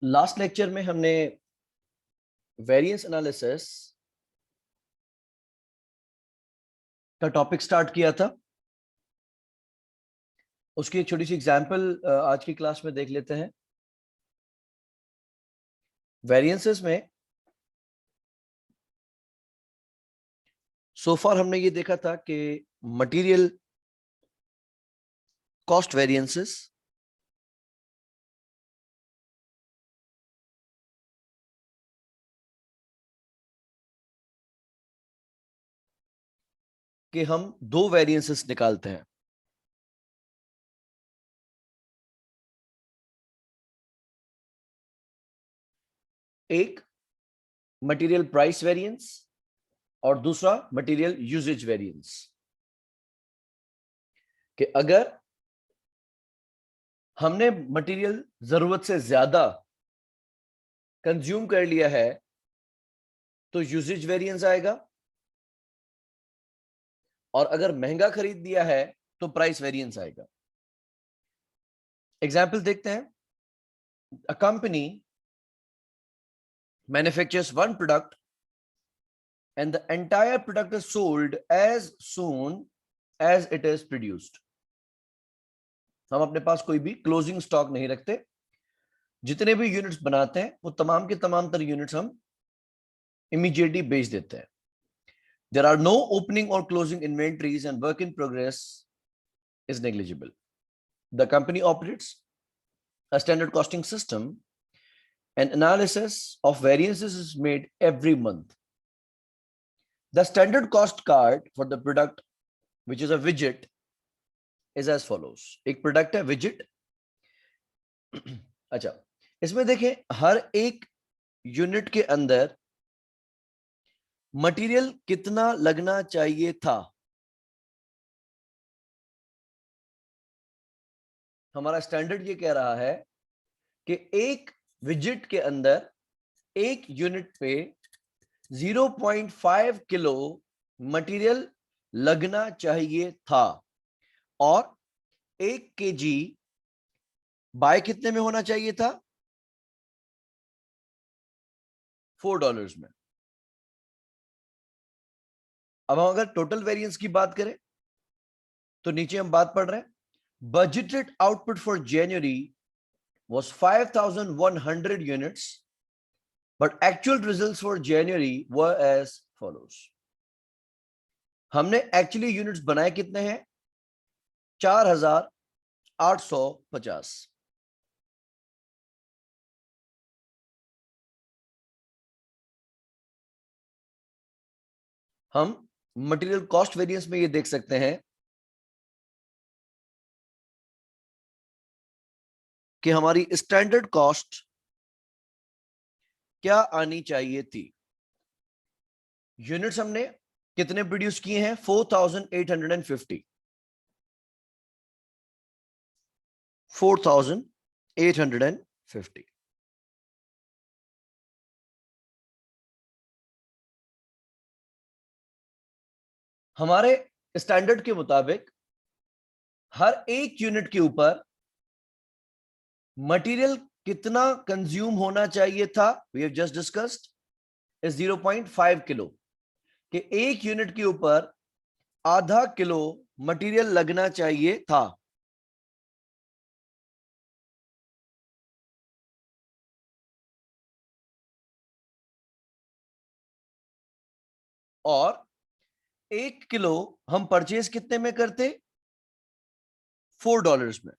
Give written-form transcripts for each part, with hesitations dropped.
Last lecture में हमने variance analysis का टॉपिक स्टार्ट किया था। उसकी एक छोटी सी एग्जांपल आज की क्लास में देख लेते हैं। वेरिएंसेस में सो फार हमने ये देखा था कि मटेरियल कॉस्ट वेरिएंसेस, कि हम दो वेरिएंसेस निकालते हैं। एक मटेरियल प्राइस वेरिएंस और दूसरा मटेरियल यूजेज वेरिएंस। कि अगर हमने मटेरियल जरूरत से ज्यादा कंज्यूम कर लिया है तो यूजेज वेरिएंस आएगा, और अगर महंगा खरीद दिया है तो प्राइस वेरिएंस आएगा। एग्जाम्पल देखते हैं। A company manufactures one product and the entire product is sold as soon as it is produced. हम अपने पास कोई भी क्लोजिंग स्टॉक नहीं रखते। जितने भी यूनिट्स बनाते हैं वो तमाम के तमाम तर यूनिट्स हम इमीडिएटली बेच देते हैं। There are no opening or closing inventories and work in progress is negligible. The company operates a standard costing system and analysis of variances is made every month. The standard cost card for the product, which is a widget, is as follows. एक product है widget। अच्छा, इसमें देखें हर एक unit के अंदर material कितना लगना चाहिए था। हमारा स्टैंडर्ड ये कह रहा है कि एक विजिट के अंदर एक यूनिट पे 0.5 किलो मटेरियल लगना चाहिए था, और 1 केजी बाय कितने में होना चाहिए था? $4 में। अब हम अगर टोटल वेरिएंस की बात करें तो नीचे हम बात पढ़ रहे हैं, budgeted output for January was 5,100 units, but actual results for January were as follows. हमने एक्चुअली यूनिट्स बनाए कितने हैं? 4,850। हम मटेरियल कॉस्ट वेरिएंस में ये देख सकते हैं कि हमारी स्टैंडर्ड कॉस्ट क्या आनी चाहिए थी। यूनिट्स हमने कितने प्रोड्यूस किए हैं? 4,850। 4,850। हमारे स्टैंडर्ड के मुताबिक हर एक यूनिट के ऊपर मटेरियल कितना कंज्यूम होना चाहिए था? We have just discussed is 0.5 kilo. कि एक यूनिट के ऊपर आधा किलो मटेरियल लगना चाहिए था। और 1 किलो हम परचेज कितने में करते? $4 में।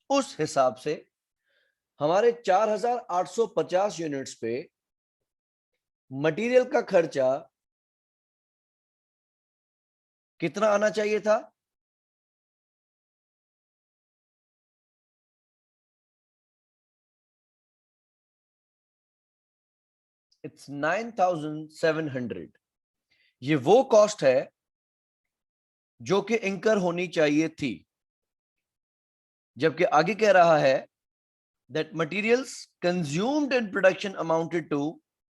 उस हिसाब से हमारे 4,850 यूनिट्स पे मटेरियल का खर्चा कितना आना चाहिए था? इट्स 9,700। ये वो कॉस्ट है जो कि इंकर होनी चाहिए थी, जबकि आगे कह रहा है that materials consumed in production amounted to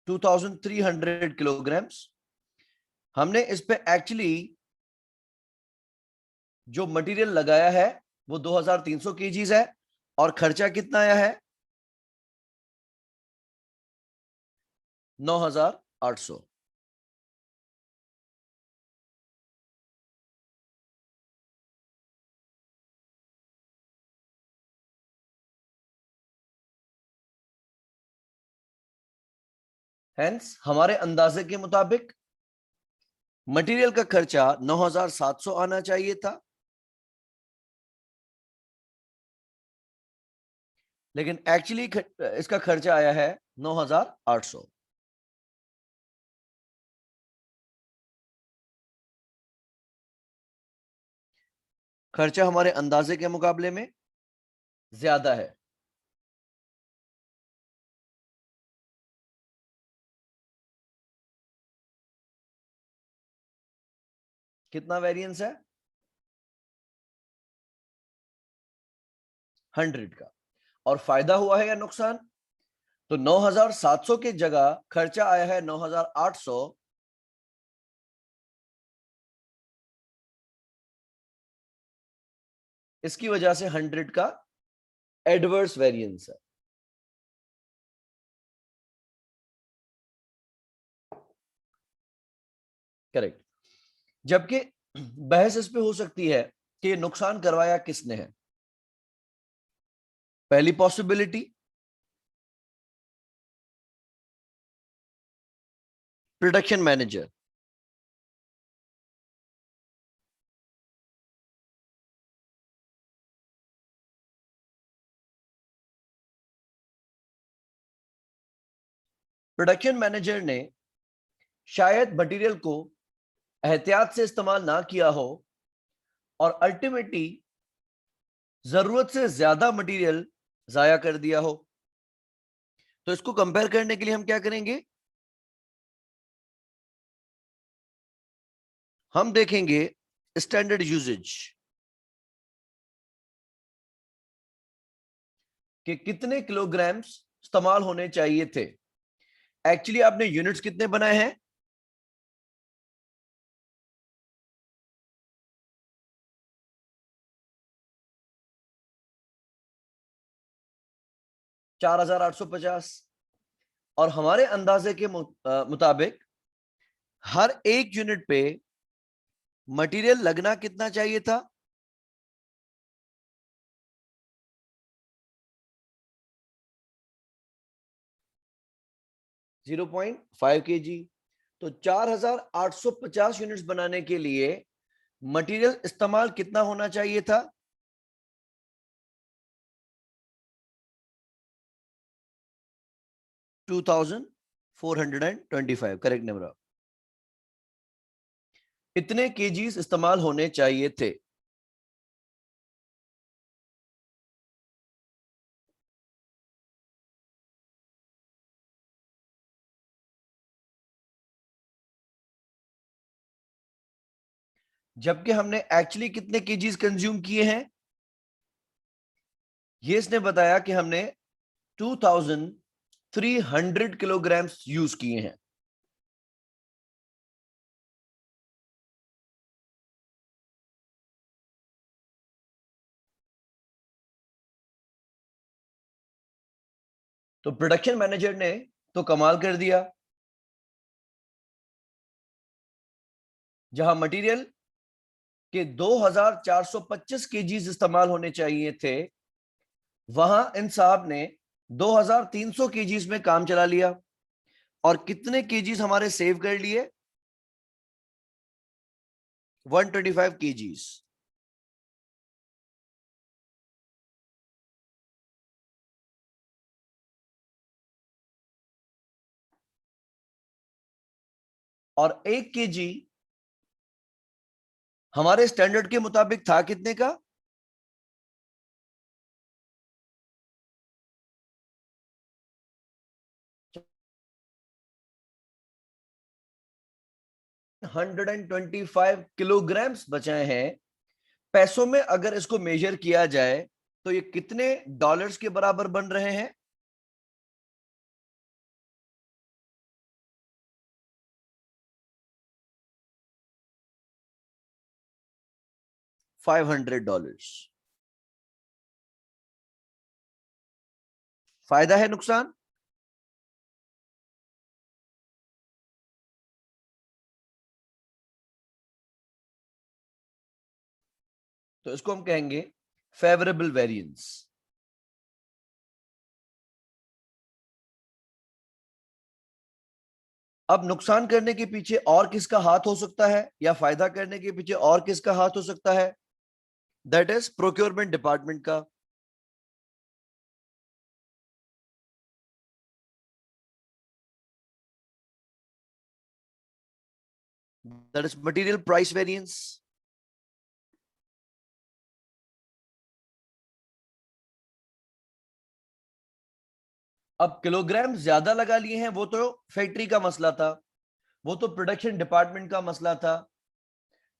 2,300 kilograms। हमने इस पे एक्चुअली जो मटेरियल लगाया है वो 2300 केजीज है और खर्चा कितना आया है 9800। हेंस हमारे अंदाजे के मुताबिक मटेरियल का खर्चा 9700 आना चाहिए था, लेकिन एक्चुअली इसका खर्चा आया है 9800। खर्चा हमारे अंदाजे के मुकाबले में ज्यादा है। कितना वेरिएंस है 100 का। और फायदा हुआ है या नुकसान? तो 9700 की जगह खर्चा आया है 9800। इसकी वजह से 100 का एडवर्स वेरिएंस है। करेक्ट। जबकि बहस इस पे हो सकती है कि ये नुकसान करवाया किसने है। पहली possibility, production manager. Production manager ने शायद मटेरियल को एहतियात से इस्तेमाल ना किया हो और अल्टीमेटली जरूरत से ज्यादा मटेरियल जाया कर दिया हो। तो इसको कंपेयर करने के लिए हम क्या करेंगे, हम देखेंगे स्टैंडर्ड यूजेज कि कितने किलोग्राम्स इस्तेमाल होने चाहिए थे। एक्चुअली आपने यूनिट्स कितने बनाए हैं 4850। और हमारे अंदाजे के मुताबिक हर एक यूनिट पे मटेरियल लगना कितना चाहिए था 0.5 kg। तो 4850 यूनिट्स बनाने के लिए मटेरियल इस्तेमाल कितना होना चाहिए था 2425। Correct number. इतने केजीज इस्तेमाल होने चाहिए थे। जबकि हमने एक्चुअली कितने केजीज कंज्यूम किए हैं, ये इसने बताया कि हमने 2300 किलोग्राम्स यूज किए हैं। तो प्रोडक्शन मैनेजर ने तो कमाल कर दिया। जहां मटेरियल के 2425 केजीज इस्तेमाल होने चाहिए थे, वहां इन साहब ने 2300 केजीज में काम चला लिया। और कितने केजीज हमारे सेव कर लिए 125 केजीज। और 1 केजी हमारे स्टैंडर्ड के मुताबिक था कितने का 125 किलोग्राम्स बचाए हैं। पैसों में अगर इसको मेजर किया जाए तो ये कितने डॉलर्स के बराबर बन रहे हैं $500। फायदा है नुकसान? तो इसको हम कहेंगे फेवरेबल वेरिएंस। अब नुकसान करने के पीछे और किसका हाथ हो सकता है, या फायदा करने के पीछे और किसका हाथ हो सकता है? दैट इज प्रोक्योरमेंट डिपार्टमेंट का। That is material price variance. अब किलोग्राम ज्यादा लगा लिए हैं वो तो फैक्ट्री का मसला था, वो तो प्रोडक्शन डिपार्टमेंट का मसला था,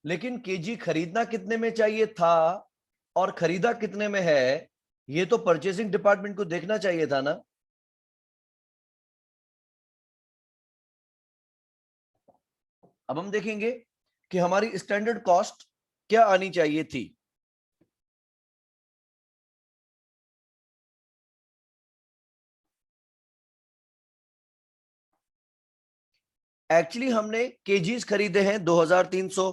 लेकिन केजी खरीदना कितने में चाहिए था और खरीदा कितने में है, ये तो परचेसिंग डिपार्टमेंट को देखना चाहिए था ना। अब हम देखेंगे कि हमारी स्टैंडर्ड कॉस्ट क्या आनी चाहिए थी। एक्चुअली हमने केजीज खरीदे हैं 2300,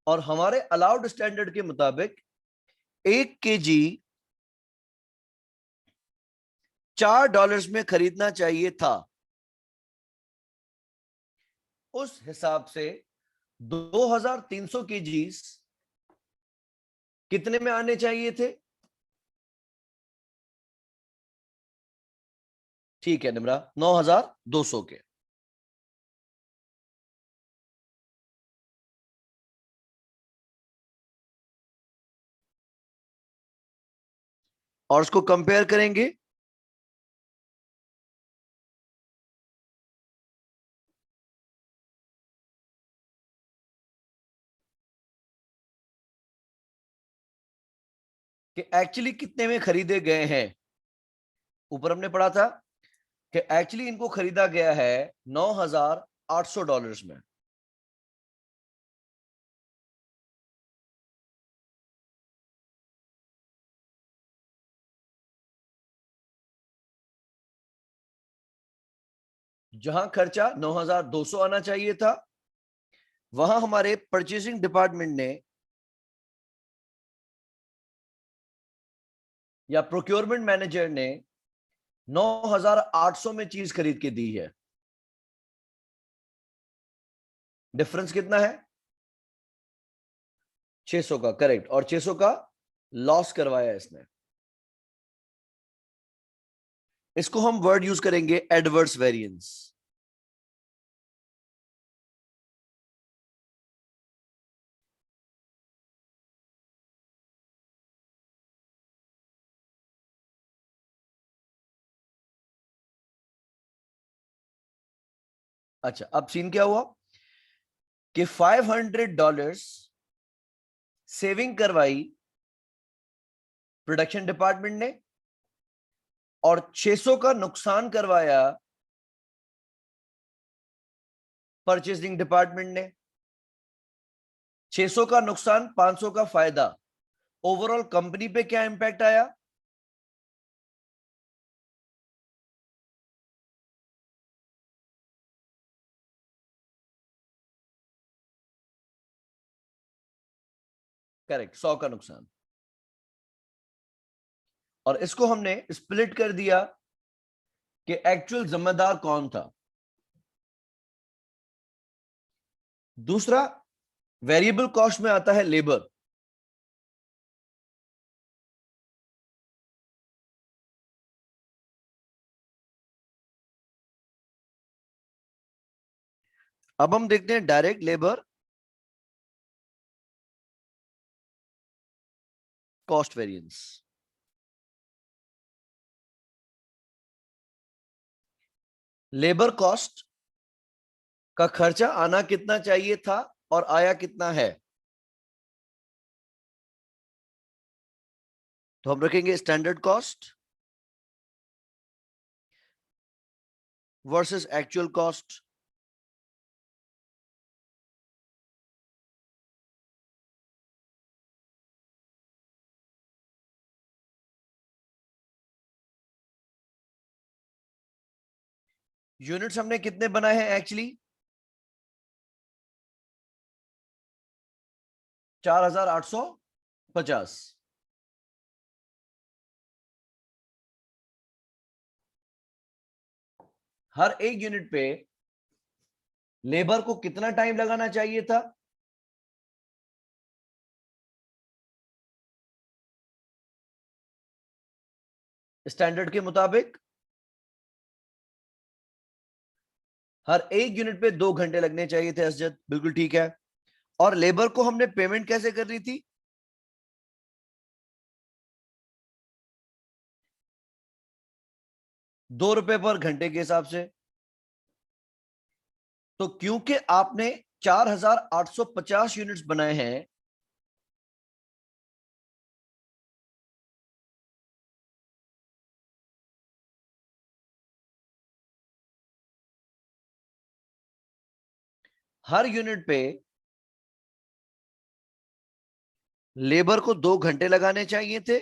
और हमारे अलाउड स्टैंडर्ड के मुताबिक 1 केजी $4 में खरीदना चाहिए था। उस हिसाब से 2300 केजीज कितने में आने चाहिए थे? ठीक है निमरा, 9200 के। और उसको कंपेयर करेंगे कि एक्चुअली कितने में खरीदे गए हैं। ऊपर हमने पढ़ा था कि एक्चुअली इनको खरीदा गया है $9800 में। जहां खर्चा 9200 आना चाहिए था, वहां हमारे परचेसिंग डिपार्टमेंट ने या प्रोक्योरमेंट मैनेजर ने 9800 में चीज खरीद के दी है। डिफरेंस कितना है? 600 का, करेक्ट। और 600 का लॉस करवाया इसने। इसको हम वर्ड यूज करेंगे एडवर्स वेरिएंस। अच्छा, अब सीन क्या हुआ कि $500 सेविंग करवाई प्रोडक्शन डिपार्टमेंट ने, और 600 का नुकसान करवाया परचेसिंग डिपार्टमेंट ने। 600 का नुकसान, 500 का फायदा। ओवरऑल कंपनी पे क्या इंपैक्ट आया? करेक्ट, 100 का नुकसान। और इसको हमने स्प्लिट कर दिया कि एक्चुअल जिम्मेदार कौन था। दूसरा, वेरिएबल कॉस्ट में आता है लेबर। अब हम देखते हैं direct labour cost variance. Labour cost का खर्चा आना कितना चाहिए था और आया कितना है, तो हम रखेंगे standard cost versus actual cost. Units हमने कितने बनाए हैं एक्चुअली? 4850। हर एक यूनिट पे लेबर को कितना टाइम लगाना चाहिए था? स्टैंडर्ड के मुताबिक हर एक यूनिट पे 2 घंटे लगने चाहिए थे असजद, बिल्कुल ठीक है। और लेबर को हमने पेमेंट कैसे कर रही थी? 2 रुपए पर घंटे के हिसाब से। तो क्योंकि आपने 4850 यूनिट्स बनाए हैं, हर यूनिट पे लेबर को 2 घंटे लगाने चाहिए थे।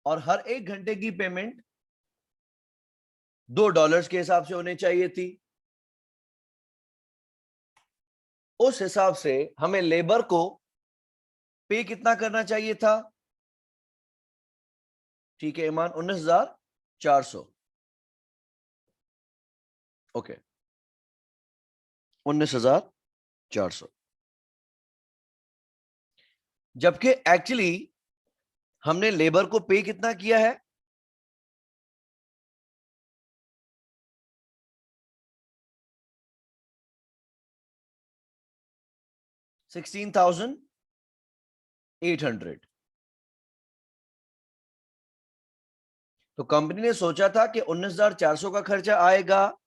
और हर एक घंटे की पेमेंट $2 के हिसाब से होनी चाहिए थी। उस हिसाब से हमें लेबर को पे कितना करना चाहिए था? ठीक है ईमान, 19,400। ओके, 19,400। जबकि एक्चुअली हमने लेबर को पे कितना किया है? $16,800। तो कंपनी ने सोचा था कि 19,400 का खर्चा आएगा,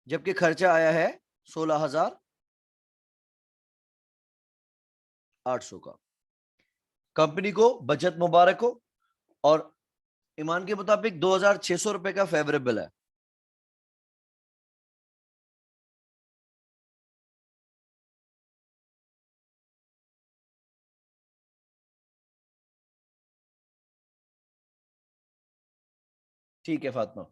जबकि खर्चा आया है 16,800 का। कंपनी को बचत मुबारक हो। और ईमान के मुताबिक 2,600 रुपए का फेवरेबल है। ठीक है फातिमा,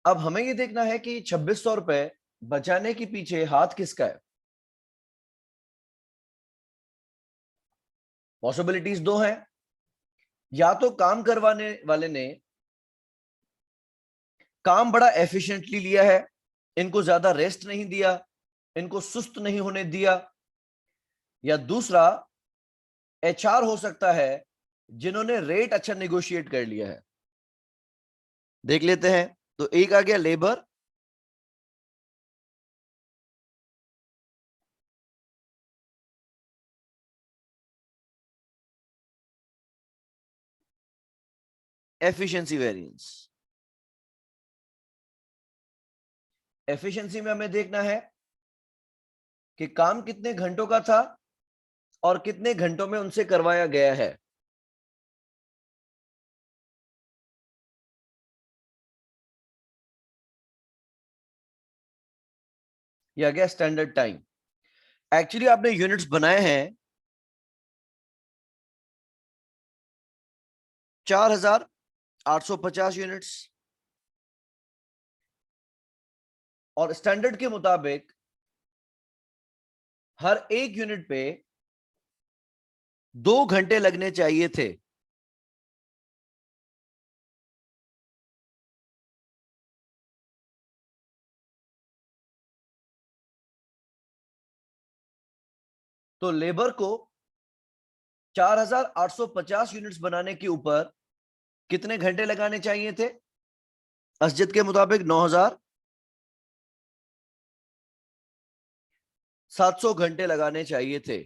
अब हमें ये देखना है कि 2,600 रुपए बचाने के पीछे हाथ किसका है। पॉसिबिलिटीज दो हैं। या तो काम करवाने वाले ने काम बड़ा एफिशिएंटली लिया है, इनको ज्यादा रेस्ट नहीं दिया, इनको सुस्त नहीं होने दिया। या दूसरा, एचआर हो सकता है जिन्होंने रेट अच्छा नेगोशिएट कर लिया है। देख लेते हैं। तो एक आ गया लेबर, एफिशिएंसी वेरिएंस। एफिशिएंसी में हमें देखना है कि काम कितने घंटों का था और कितने घंटों में उनसे करवाया गया है। यह आ गया स्टैंडर्ड टाइम। एक्चुअली आपने यूनिट्स बनाए हैं 4,850 यूनिट्स। और स्टैंडर्ड के मुताबिक हर एक यूनिट पे 2 घंटे लगने चाहिए थे। तो लेबर को 4,850 यूनिट्स बनाने के ऊपर कितने घंटे लगाने चाहिए थे? असजद के मुताबिक 9,700 घंटे लगाने चाहिए थे।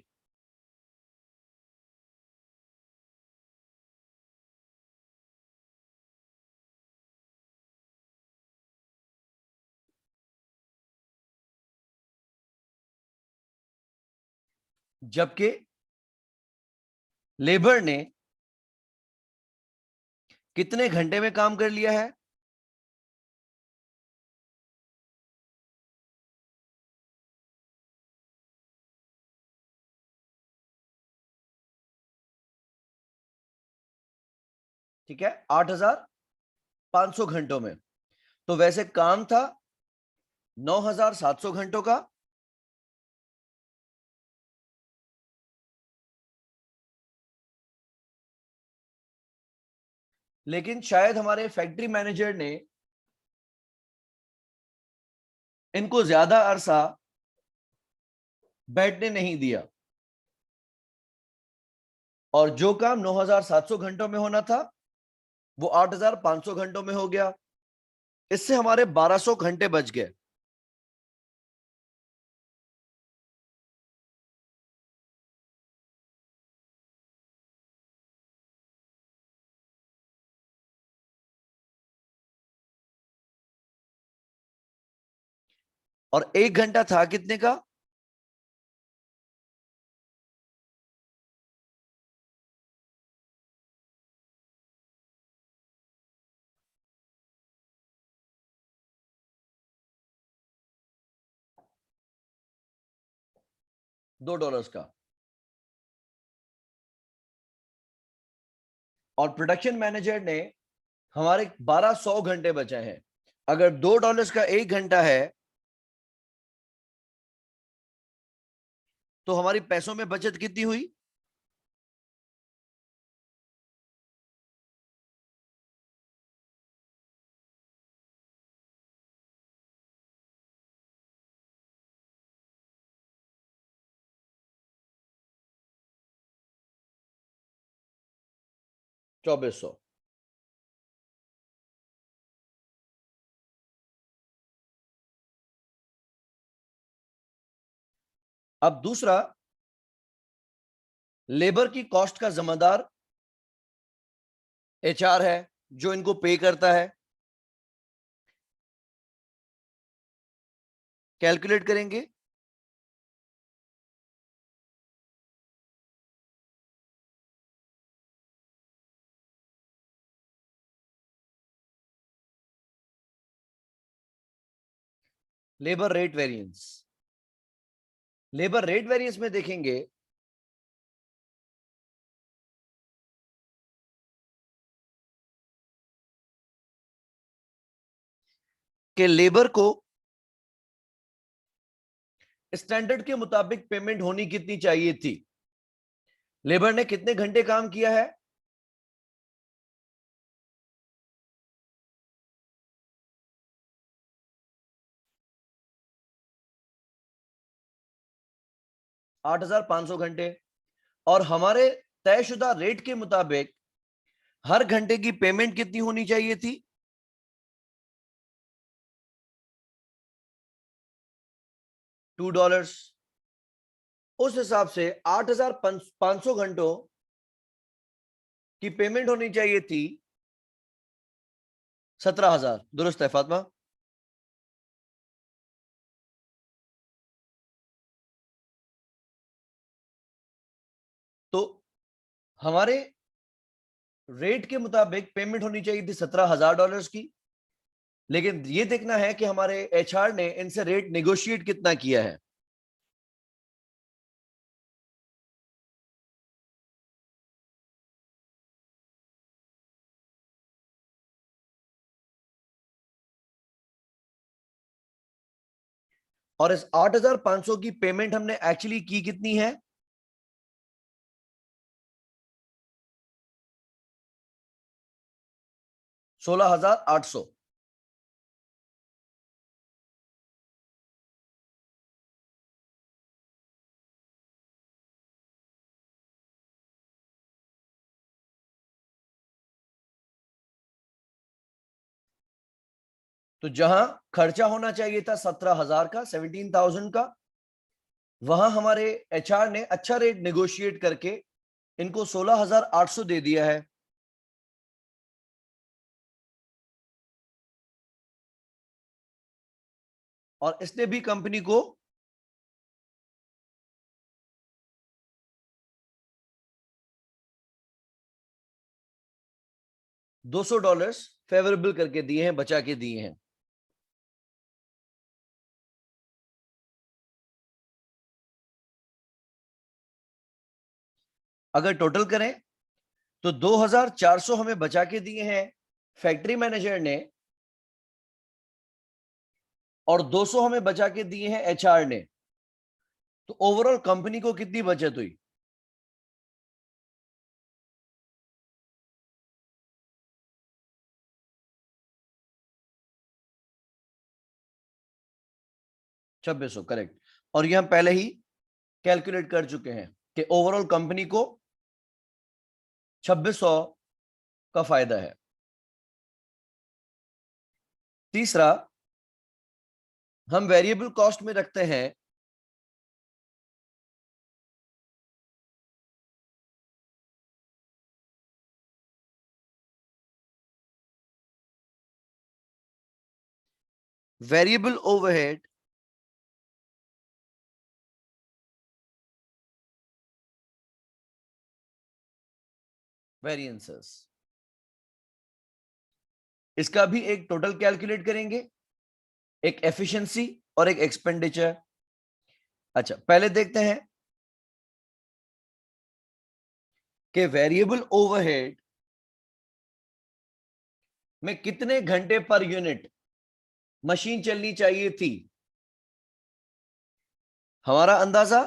जबकि लेबर ने कितने घंटे में काम कर लिया है? ठीक है, 8,500 घंटों में। तो वैसे काम था 9,700 घंटों का, लेकिन शायद हमारे फैक्ट्री मैनेजर ने इनको ज्यादा अरसा बैठने नहीं दिया, और जो काम 9,700 घंटों में होना था वो 8,500 घंटों में हो गया। इससे हमारे 1,200 घंटे बच गए। और 1 घंटा था कितने का? $2 का। और प्रोडक्शन मैनेजर ने हमारे 1,200 घंटे बचे हैं। अगर $2 का 1 घंटा है तो हमारी पैसों में बचत कितनी हुई? $2,400। अब दूसरा, लेबर की कॉस्ट का जिम्मेदार एचआर है, जो इनको पे करता है। कैलकुलेट करेंगे। Labour rate variance. Labour rate variance में देखेंगे कि लेबर को स्टैंडर्ड के मुताबिक पेमेंट होनी कितनी चाहिए थी। लेबर ने कितने घंटे काम किया है? $8,500 घंटे। और हमारे तयशुदा रेट के मुताबिक हर घंटे की पेमेंट कितनी होनी चाहिए थी? $2। उस हिसाब से 8,500 घंटों की पेमेंट होनी चाहिए थी 17,000। दुरुस्त है फातिमा? तो हमारे रेट के मुताबिक पेमेंट होनी चाहिए थी $17,000 की। लेकिन ये देखना है कि हमारे एचआर ने इनसे रेट नेगोशिएट कितना किया है। और इस 8,500 की पेमेंट हमने एक्चुअली की कितनी है? 16,800। तो जहां खर्चा होना चाहिए था 17,000 का, 17,000 का, वहां हमारे एचआर ने अच्छा रेट नेगोशिएट करके इनको 16,800 दे दिया है। और इसने भी कंपनी को $200 फेवरेबल करके दिए हैं, बचा के दिए हैं। अगर टोटल करें तो 2400 हमें बचा के दिए हैं फैक्ट्री मैनेजर ने, और 200 हमें बचा के दिए हैं एचआर ने। तो ओवरऑल कंपनी को कितनी बचत हुई? $2600, करेक्ट। और ये हम पहले ही कैलकुलेट कर चुके हैं कि ओवरऑल कंपनी को 2600 का फायदा है। तीसरा, हम वेरिएबल कॉस्ट में रखते हैं वेरिएबल ओवरहेड वेरिएंसेस। इसका भी एक टोटल कैलकुलेट करेंगे, एक एफिशिएंसी और एक एक्सपेंडिचर। अच्छा, पहले देखते हैं कि वेरिएबल ओवरहेड में कितने घंटे पर यूनिट मशीन चलनी चाहिए थी। हमारा अंदाजा,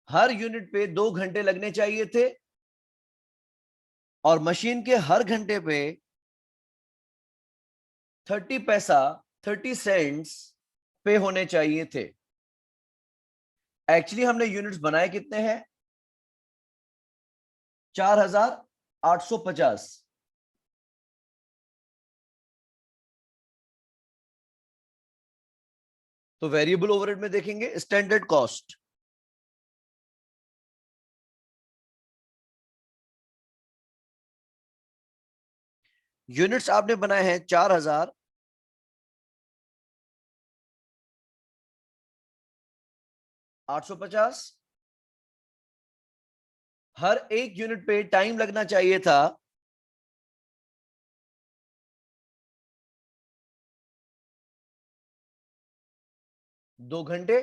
हर यूनिट पे 2 घंटे लगने चाहिए थे और मशीन के हर घंटे पे 30 पैसा 30 सेंट्स पे होने चाहिए थे। एक्चुअली हमने यूनिट्स बनाए कितने हैं? 4850। तो वेरिएबल ओवरहेड में देखेंगे स्टैंडर्ड कॉस्ट। यूनिट्स आपने बनाए हैं 4850। हर एक यूनिट पे टाइम लगना चाहिए था 2 घंटे,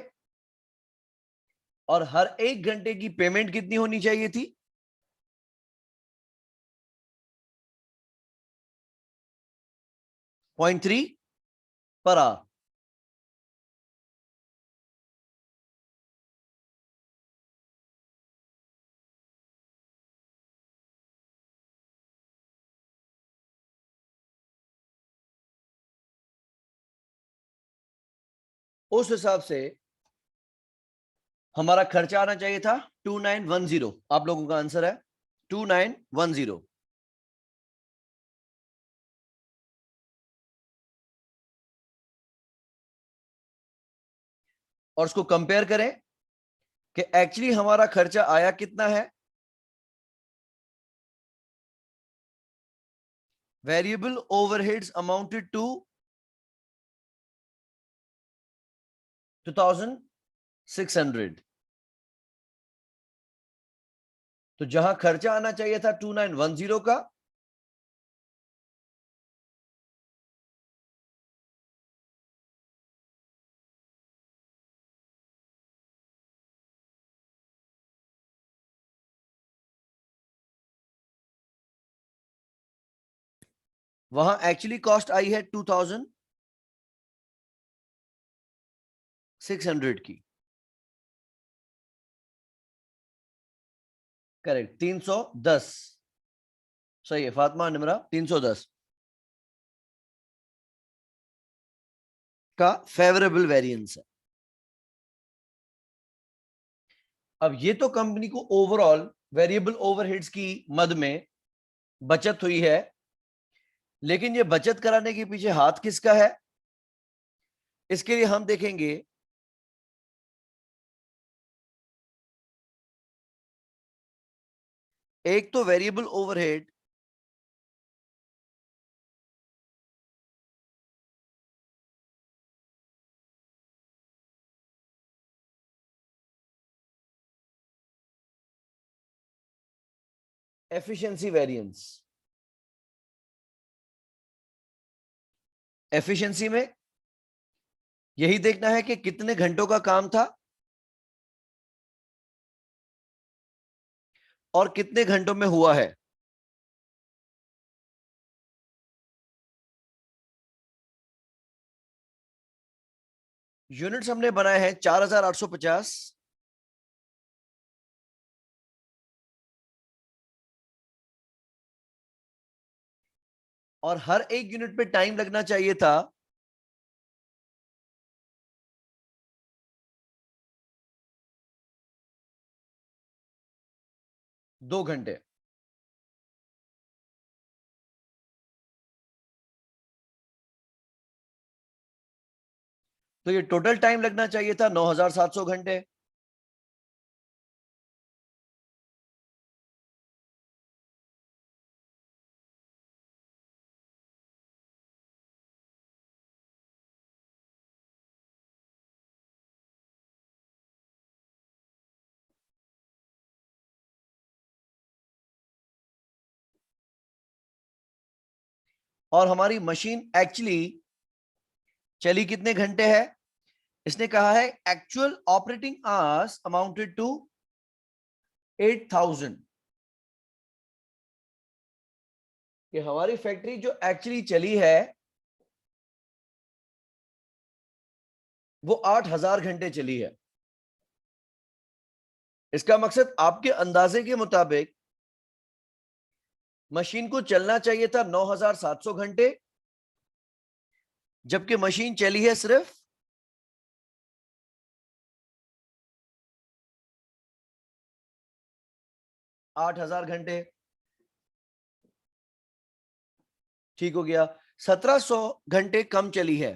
और हर एक घंटे की पेमेंट कितनी होनी चाहिए थी? 0.3 पर आवर। उस हिसाब से हमारा खर्चा आना चाहिए था 2910। आप लोगों का आंसर है 2910। और उसको कंपेयर करें कि एक्चुअली हमारा खर्चा आया कितना है। Variable overheads amounted to 2600। तो जहां खर्चा आना चाहिए था 2910 का, वहां एक्चुअली कॉस्ट आई है 2600 की। करेक्ट, 310। सही है फातिमा निमरा, 310 का फेवरेबल वेरिएंस है। अब ये तो कंपनी को ओवरऑल वेरिएबल ओवरहेड्स की मद में बचत हुई है, लेकिन ये बचत कराने के पीछे हाथ किसका है? इसके लिए हम देखेंगे एक तो variable overhead efficiency variance. Efficiency में यही देखना है कि कितने घंटों का काम था और कितने घंटों में हुआ है। यूनिट्स हमने बनाए हैं 4850, और हर एक यूनिट पे टाइम लगना चाहिए था 2 घंटे। तो ये टोटल टाइम लगना चाहिए था 9700 घंटे। और हमारी मशीन एक्चुअली चली कितने घंटे है? इसने कहा है actual operating hours amounted to 8000, कि हमारी फैक्ट्री जो एक्चुअली चली है वो 8000 घंटे चली है। इसका मकसद आपके अंदाजे के मुताबिक मशीन को चलना चाहिए था 9700 घंटे, जबकि मशीन चली है सिर्फ 8000 घंटे। ठीक हो गया। 1700 घंटे कम चली है।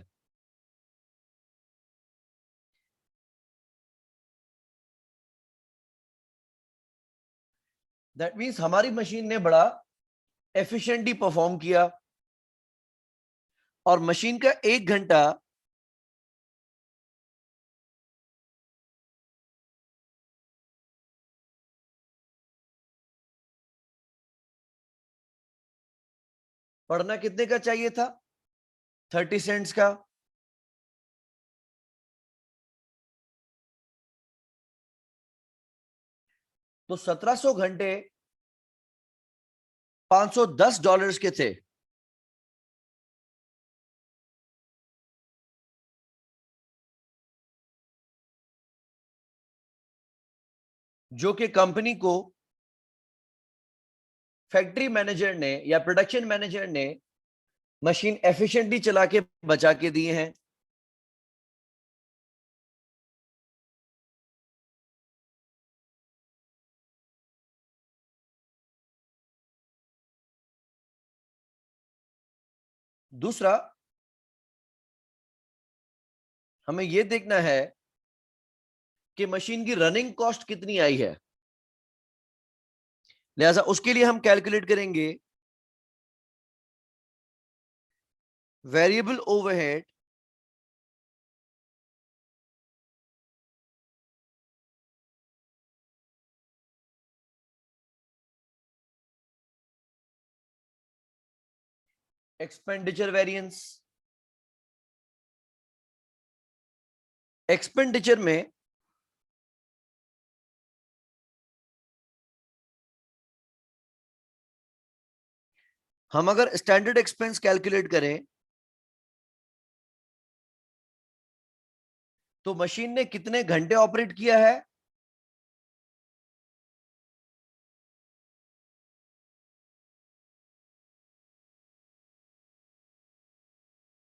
दैट मीन्स हमारी मशीन ने बड़ा एफिशिएंटली परफॉर्म किया, और मशीन का 1 घंटा पढ़ना कितने का चाहिए था? 30 सेंट्स का। तो 1700 घंटे $510 के थे, जो कि कंपनी को फैक्ट्री मैनेजर ने या प्रोडक्शन मैनेजर ने मशीन एफिशिएंटली चला के बचा के दिए हैं। दूसरा, हमें यह देखना है कि मशीन की रनिंग कॉस्ट कितनी आई है। लिहाजा उसके लिए हम कैलकुलेट करेंगे variable overhead expenditure variance. Expenditure में हम अगर स्टैंडर्ड एक्सपेंस कैलकुलेट करें तो मशीन ने कितने घंटे ऑपरेट किया है?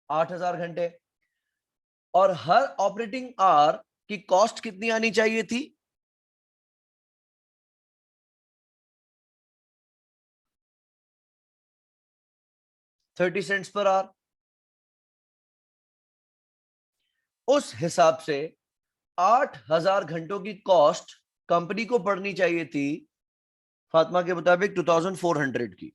8000 घंटे। और हर ऑपरेटिंग आवर की कॉस्ट कितनी आनी चाहिए थी? 30 सेंट्स पर आवर। उस हिसाब से 8000 घंटों की कॉस्ट कंपनी को पड़नी चाहिए थी फातिमा के मुताबिक 2400 की।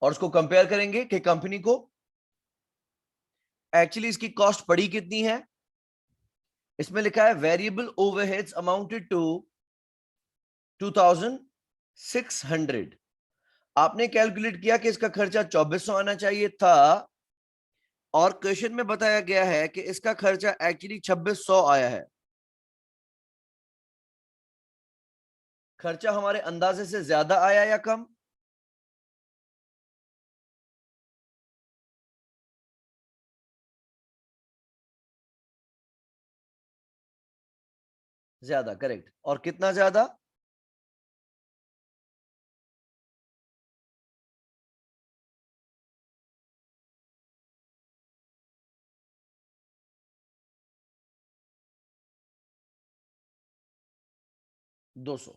और उसको कंपेयर करेंगे कि कंपनी को एक्चुअली इसकी कॉस्ट पड़ी कितनी है। इसमें लिखा है वेरिएबल ओवरहेड्स अमाउंटेड टू 2600। आपने कैलकुलेट किया कि इसका खर्चा 2400 आना चाहिए था, और क्वेश्चन में बताया गया है कि इसका खर्चा एक्चुअली 2600 आया है। खर्चा हमारे अंदाजे से ज्यादा आया या कम? ज्यादा, करेक्ट। और कितना ज्यादा? दो सौ।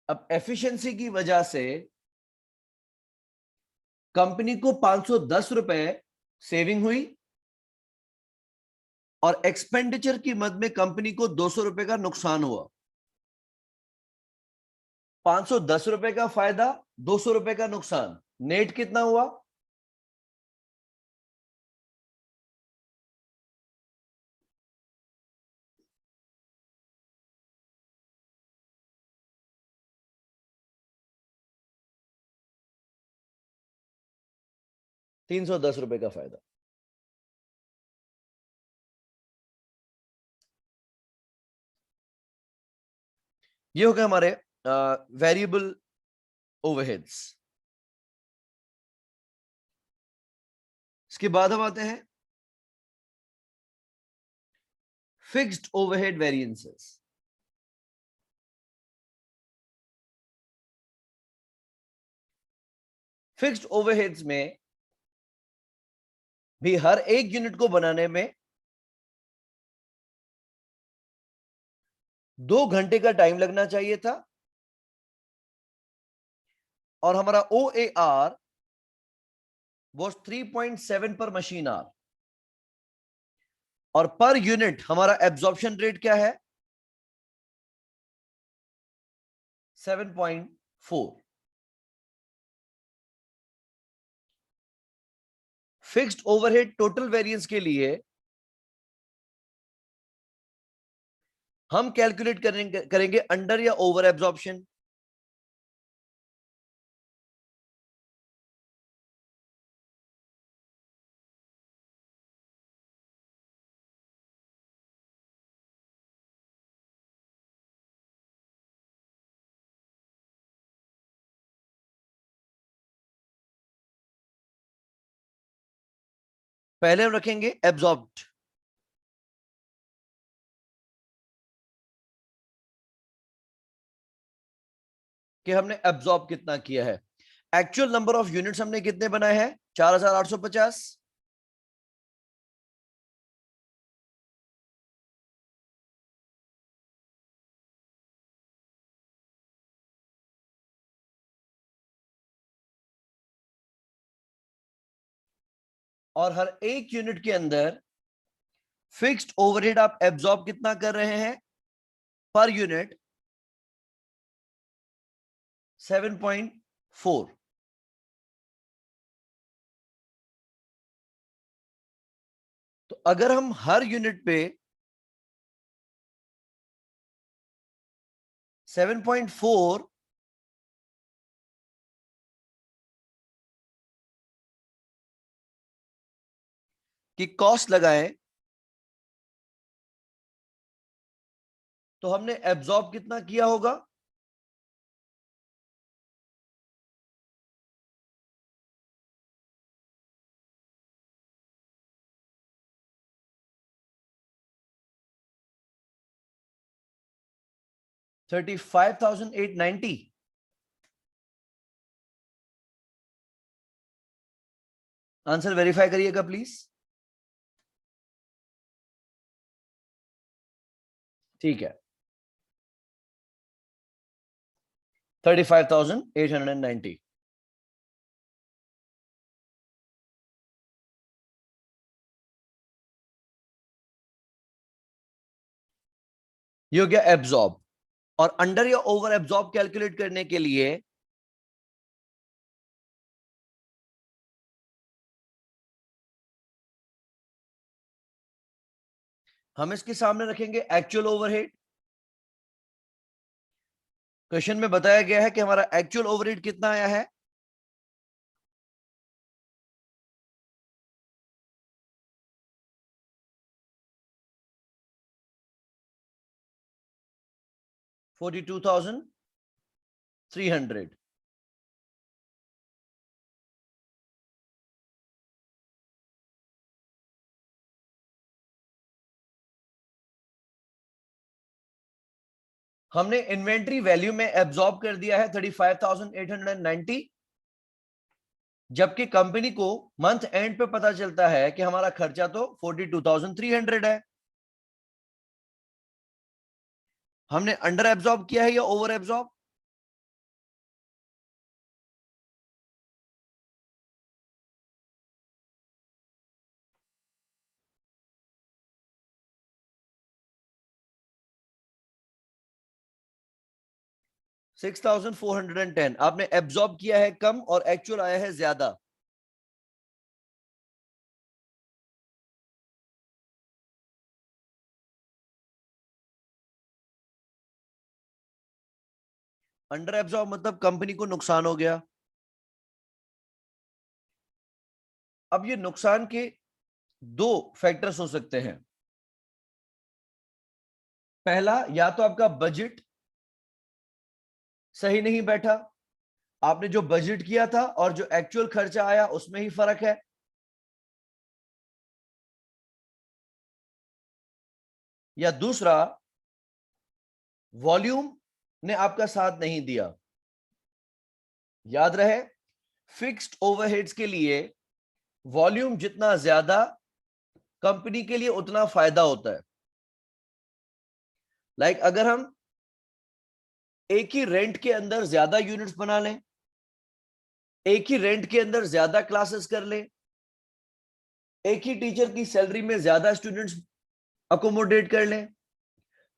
अब एफिशिएंसी की वजह से कंपनी को 510 रुपए सेविंग हुई, और एक्सपेंडिचर की मद में कंपनी को 200 रुपए का नुकसान हुआ। 510 रुपए का फायदा, 200 रुपए का नुकसान, नेट कितना हुआ? 310 रुपए का फायदा। ये हो गए हमारे वेरिएबल ओवरहेड्स। इसके बाद हम आते हैं fixed overhead variances. Fixed overheads में भी हर एक यूनिट को बनाने में 2 घंटे का टाइम लगना चाहिए था, और हमारा ओ ए आर वॉज 3.7 पर मशीन आर, और पर यूनिट हमारा एब्जॉर्प्शन रेट क्या है? 7.4। फिक्स्ड ओवरहेड टोटल वेरिएंस के लिए हम कैलकुलेट करेंगे अंडर या ओवर एब्जॉर्प्शन। पहले हम रखेंगे एब्जॉर्ब्ड। कि हमने एब्जॉर्ब कितना किया है। एक्चुअल नंबर ऑफ यूनिट्स हमने कितने बनाए हैं? 4850। और हर एक यूनिट के अंदर फिक्स्ड ओवरहेड आप एब्जॉर्ब कितना कर रहे हैं पर यूनिट? 7.4। तो अगर हम हर यूनिट पे 7.4 की कॉस्ट लगाएं, तो हमने एब्जॉर्ब कितना किया होगा? 35,890। आंसर वेरीफाई करिएगा प्लीज। ठीक है, 35,890। ये हो गया एब्जॉर्ब। और अंडर या ओवर एब्जॉर्ब कैलकुलेट करने के लिए हम इसके सामने रखेंगे एक्चुअल ओवरहेड। क्वेश्चन में बताया गया है कि हमारा एक्चुअल ओवरहेड कितना आया है, 42,300। हमने इन्वेंट्री वैल्यू में एब्जॉर्ब कर दिया है 35,890, जबकि कंपनी को मंथ एंड पे पता चलता है कि हमारा खर्चा तो 42,300 है। हमने अंडर एब्जॉर्ब किया है या ओवर एब्जॉर्ब? $6,410 आपने एब्जॉर्ब किया है कम और एक्चुअल आया है ज्यादा। अंडर एब्जॉर्ब मतलब कंपनी को नुकसान हो गया। अब ये नुकसान के दो फैक्टर्स हो सकते हैं। पहला, या तो आपका बजट सही नहीं बैठा, आपने जो बजट किया था और जो एक्चुअल खर्चा आया उसमें ही फर्क है। या दूसरा, वॉल्यूम ने आपका साथ नहीं दिया। याद रहे, फिक्स्ड ओवरहेड्स के लिए वॉल्यूम जितना ज्यादा कंपनी के लिए उतना फायदा होता है। अगर हम एक ही रेंट के अंदर ज्यादा यूनिट्स बना लें, एक ही रेंट के अंदर ज्यादा क्लासेस कर लें, एक ही टीचर की सैलरी में ज्यादा स्टूडेंट्स अकोमोडेट कर लें,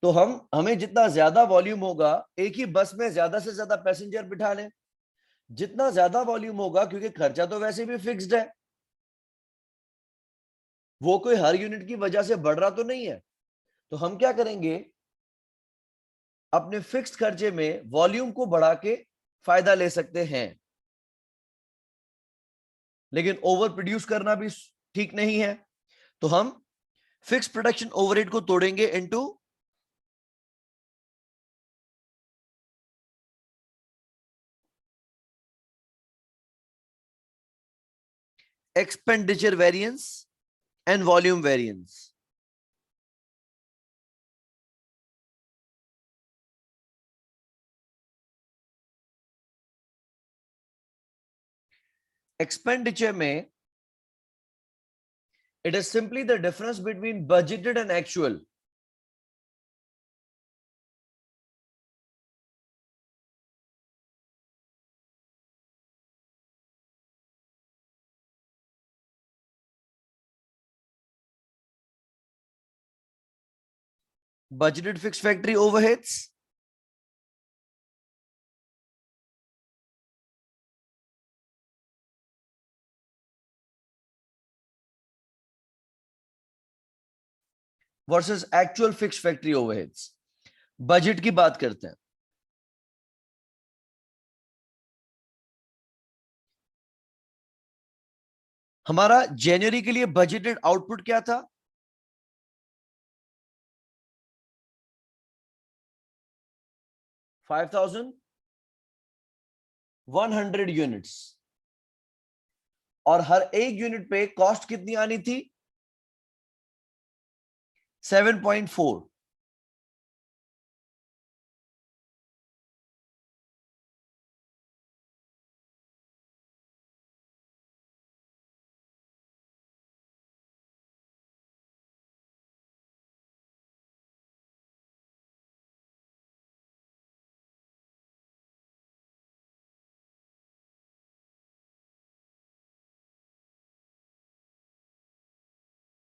तो हमें जितना ज्यादा वॉल्यूम होगा, एक ही बस में ज्यादा से ज्यादा पैसेंजर बिठा लें, जितना ज्यादा वॉल्यूम होगा, क्योंकि खर्चा तो वैसे भी फिक्स्ड है, वो कोई हर यूनिट की वजह से बढ़ रहा तो नहीं है, तो हम क्या करेंगे, अपने फिक्स्ड खर्चे में वॉल्यूम को बढ़ा के फायदा ले सकते हैं। लेकिन ओवर प्रोड्यूस करना भी ठीक नहीं है, तो हम फिक्स प्रोडक्शन ओवरहेड को तोड़ेंगे into expenditure variance and volume variance. Expenditure में it is simply the difference between budgeted and actual. Budgeted fixed factory overheads versus actual fixed factory overheads. Budget की बात करते हैं। हमारा जनवरी के लिए बजटेड आउटपुट क्या था? 5,100 यूनिट्स, और हर एक यूनिट पे कॉस्ट कितनी आनी थी? 7.4।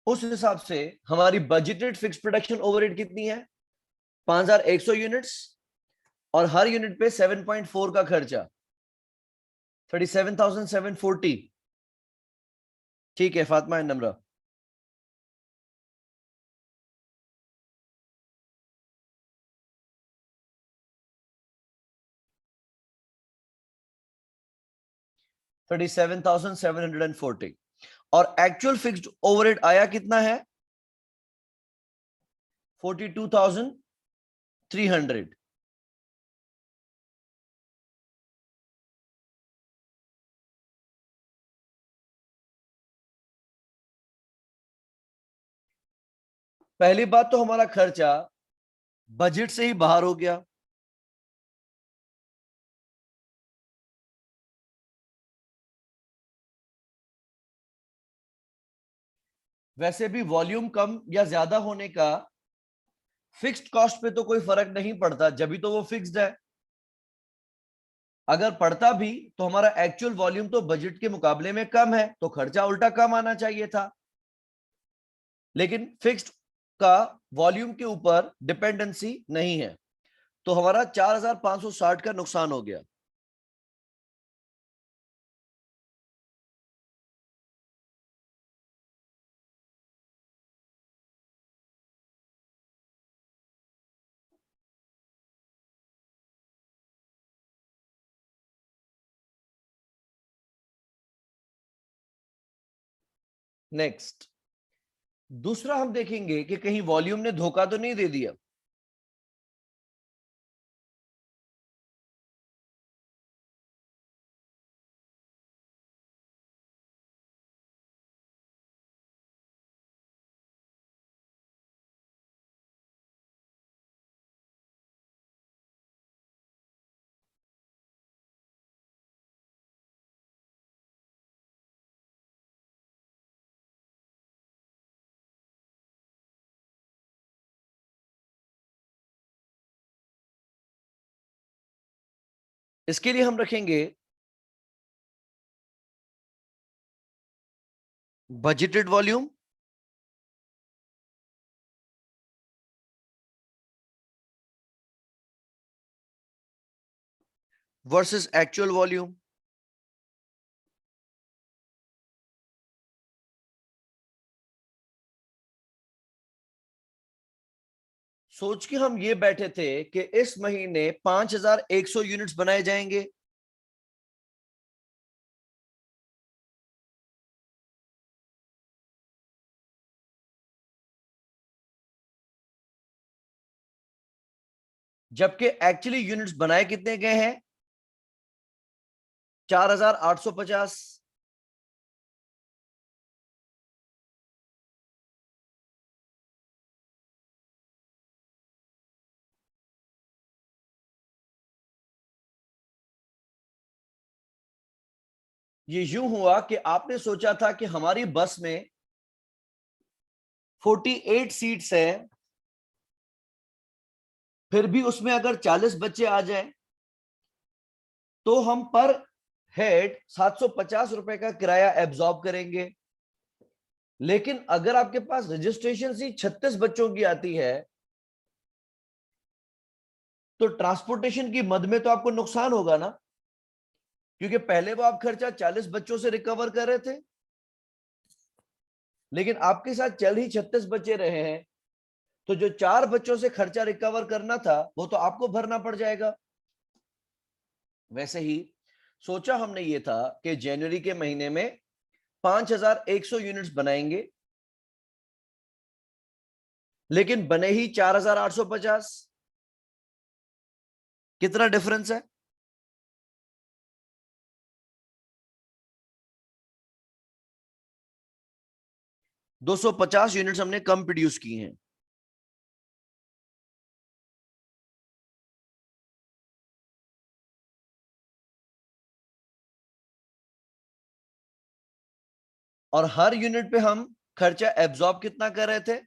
उस हिसाब से हमारी बजटेड फिक्स प्रोडक्शन ओवरहेड कितनी है? 5,100 यूनिट्स, और हर यूनिट पे 7.4 का खर्चा 37,740। ठीक है फातिमा एंड नम्रा। $37,740 और एक्चुअल फिक्स्ड ओवरहेड आया कितना है 42,300। पहली बात तो हमारा खर्चा बजट से ही बाहर हो गया। वैसे भी वॉल्यूम कम या ज्यादा होने का फिक्स्ड कॉस्ट पे तो कोई फर्क नहीं पड़ता, जब भी तो वो फिक्स्ड है। अगर पड़ता भी तो हमारा एक्चुअल वॉल्यूम तो बजट के मुकाबले में कम है, तो खर्चा उल्टा कम आना चाहिए था। लेकिन फिक्स्ड का वॉल्यूम के ऊपर डिपेंडेंसी नहीं है, तो हमारा 4,560 का नुकसान हो गया। नेक्स्ट, दूसरा हम देखेंगे कि कहीं वॉल्यूम ने धोखा तो नहीं दे दिया। इसके लिए हम रखेंगे budgeted volume versus actual volume. सोच के हम ये बैठे थे कि इस महीने 5,100 यूनिट्स बनाए जाएंगे। जबकि एक्चुअली यूनिट्स बनाए कितने गए हैं 4,850। ये यूं हुआ कि आपने सोचा था कि हमारी बस में 48 सीट्स हैं, फिर भी उसमें अगर 40 बच्चे आ जाएं तो हम पर हेड 750 रुपए का किराया एब्जॉर्ब करेंगे। लेकिन अगर आपके पास रजिस्ट्रेशन ही 36 बच्चों की आती है तो ट्रांसपोर्टेशन की मद में तो आपको नुकसान होगा ना, क्योंकि पहले वो आप खर्चा 40 बच्चों से रिकवर कर रहे थे, लेकिन आपके साथ चल ही 36 बच्चे रहे हैं, तो जो 4 बच्चों से खर्चा रिकवर करना था वो तो आपको भरना पड़ जाएगा। वैसे ही सोचा हमने ये था कि जनवरी के महीने में 5,100 यूनिट्स बनाएंगे, लेकिन बने ही 4,850। कितना डिफरेंस है 250 यूनिट्स हमने कम प्रोड्यूस की हैं। और हर यूनिट पे हम खर्चा एब्जॉर्ब कितना कर रहे थे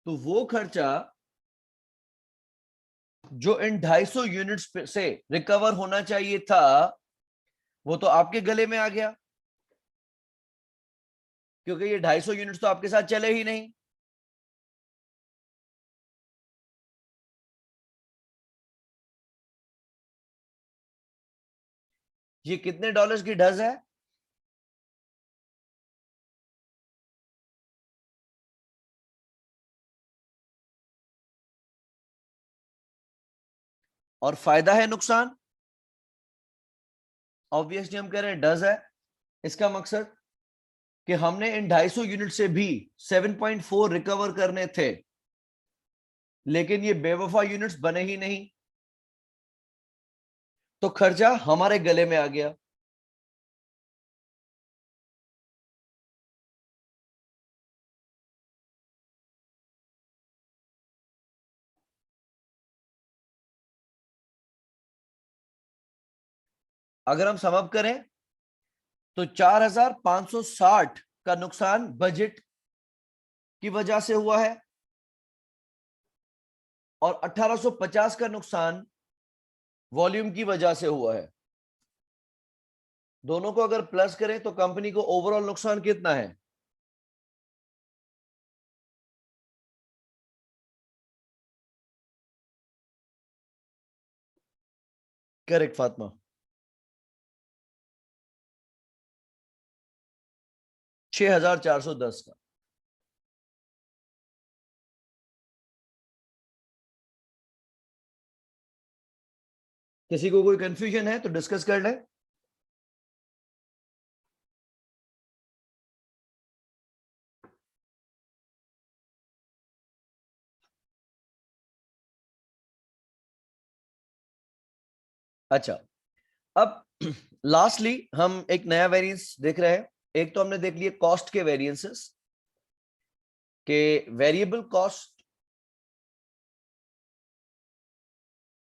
तो वो खर्चा जो इन 250 यूनिट्स से रिकवर होना चाहिए था वो तो आपके गले में आ गया, क्योंकि ये 250 यूनिट्स तो आपके साथ चले ही नहीं। ये कितने डॉलर्स की ढज है? और फायदा है नुकसान? ऑब्वियसली हम कह रहे हैं डज है। इसका मकसद कि हमने इन 250 यूनिट से भी 7.4 रिकवर करने थे, लेकिन ये बेवफा यूनिट्स बने ही नहीं, तो खर्चा हमारे गले में आ गया। अगर हम सम अप करें तो 4560 का नुकसान बजट की वजह से हुआ है, और 1850 का नुकसान वॉल्यूम की वजह से हुआ है। दोनों को अगर प्लस करें तो कंपनी को ओवरऑल नुकसान कितना है? करेक्ट फातिमा, 6410 का। किसी को कोई कंफ्यूजन है तो डिस्कस कर लें। अच्छा, अब लास्टली हम एक नया वेरिएंस देख रहे हैं। एक तो हमने देख लिया कॉस्ट के वेरिएंसेस, के वेरिएबल कॉस्ट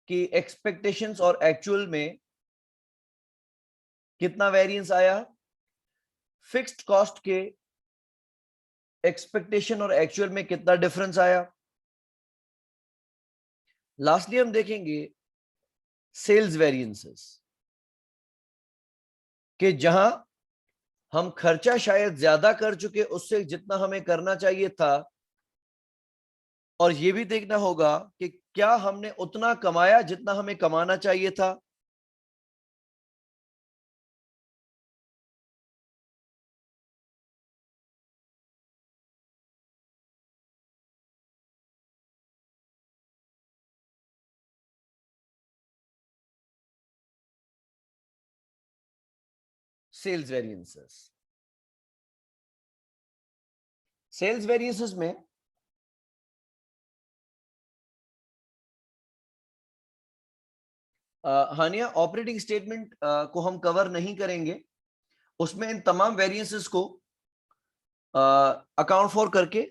की एक्सपेक्टेशंस और एक्चुअल में कितना वेरिएंस आया, फिक्स्ड कॉस्ट के एक्सपेक्टेशन और एक्चुअल में कितना डिफरेंस आया। लास्टली हम देखेंगे सेल्स वेरिएंसेस, कि जहां हम खर्चा शायद ज्यादा कर चुके उससे जितना हमें करना चाहिए था, और यह भी देखना होगा कि क्या हमने उतना कमाया जितना हमें कमाना चाहिए था। सेल्स वेरिएंसेस, सेल्स वेरिएंसेस में हानिया ऑपरेटिंग स्टेटमेंट को हम कवर नहीं करेंगे, उसमें इन तमाम वेरिएंसेस को अकाउंट फॉर करके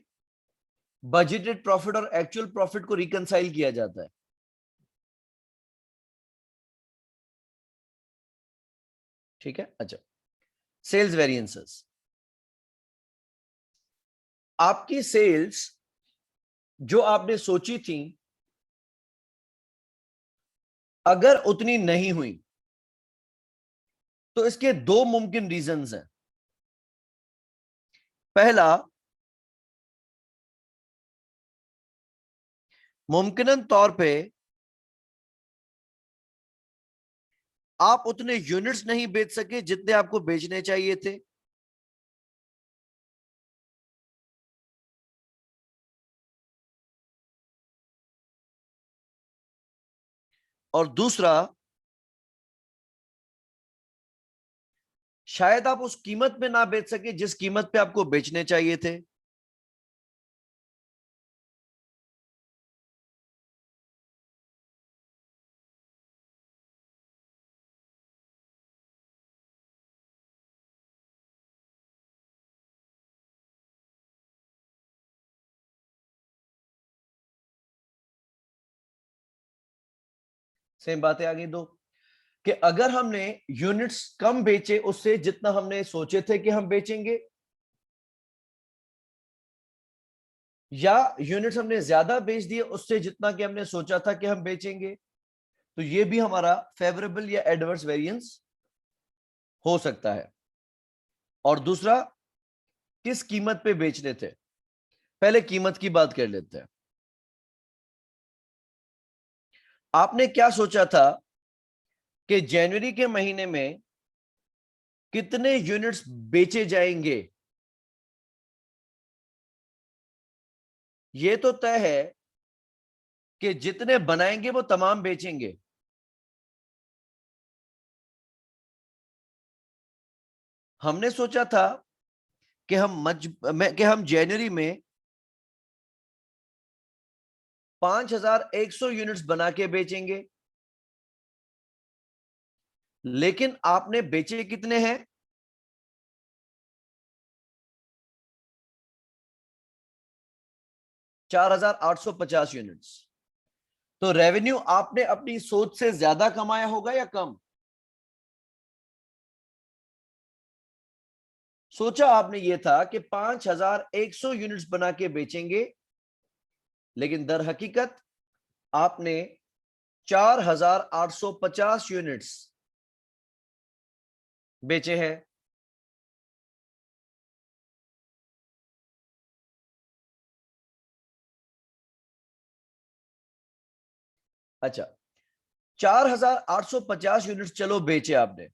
बजटेड प्रॉफिट और एक्चुअल प्रॉफिट को रिकंसाइल किया जाता है। ठीक है, अच्छा। सेल्स वेरिएंसेस, आपकी सेल्स जो आपने सोची थी अगर उतनी नहीं हुई तो इसके दो मुमकिन रीजंस हैं। पहला, मुमकिनन तौर पे आप उतने यूनिट्स नहीं बेच सके जितने आपको बेचने चाहिए थे। और दूसरा, शायद आप उस कीमत पे ना बेच सके जिस कीमत पे आपको बेचने चाहिए थे। सेम बातें आ गई दो, कि अगर हमने यूनिट्स कम बेचे उससे जितना हमने सोचे थे कि हम बेचेंगे, या यूनिट्स हमने ज्यादा बेच दिए उससे जितना कि हमने सोचा था कि हम बेचेंगे, तो ये भी हमारा फेवरेबल या एडवर्स वेरिएंस हो सकता है। और दूसरा, किस कीमत पे बेचने थे? पहले कीमत की बात कर लेते हैं। आपने क्या सोचा था कि जनवरी के महीने में कितने यूनिट्स बेचे जाएंगे? यह तो तय है कि जितने बनाएंगे वो तमाम बेचेंगे। हमने सोचा था कि हम जनवरी में 5,100 यूनिट्स बना के बेचेंगे। लेकिन आपने बेचे कितने हैं? 4,850 यूनिट्स। तो रेवेन्यू आपने अपनी सोच से ज्यादा कमाया होगा या कम? सोचा आपने ये था कि 5,100 यूनिट्स बना के बेचेंगे, लेकिन दर हकीकत आपने 4,850 यूनिट्स बेचे हैं। अच्छा, 4,850 यूनिट्स चलो बेचे आपने।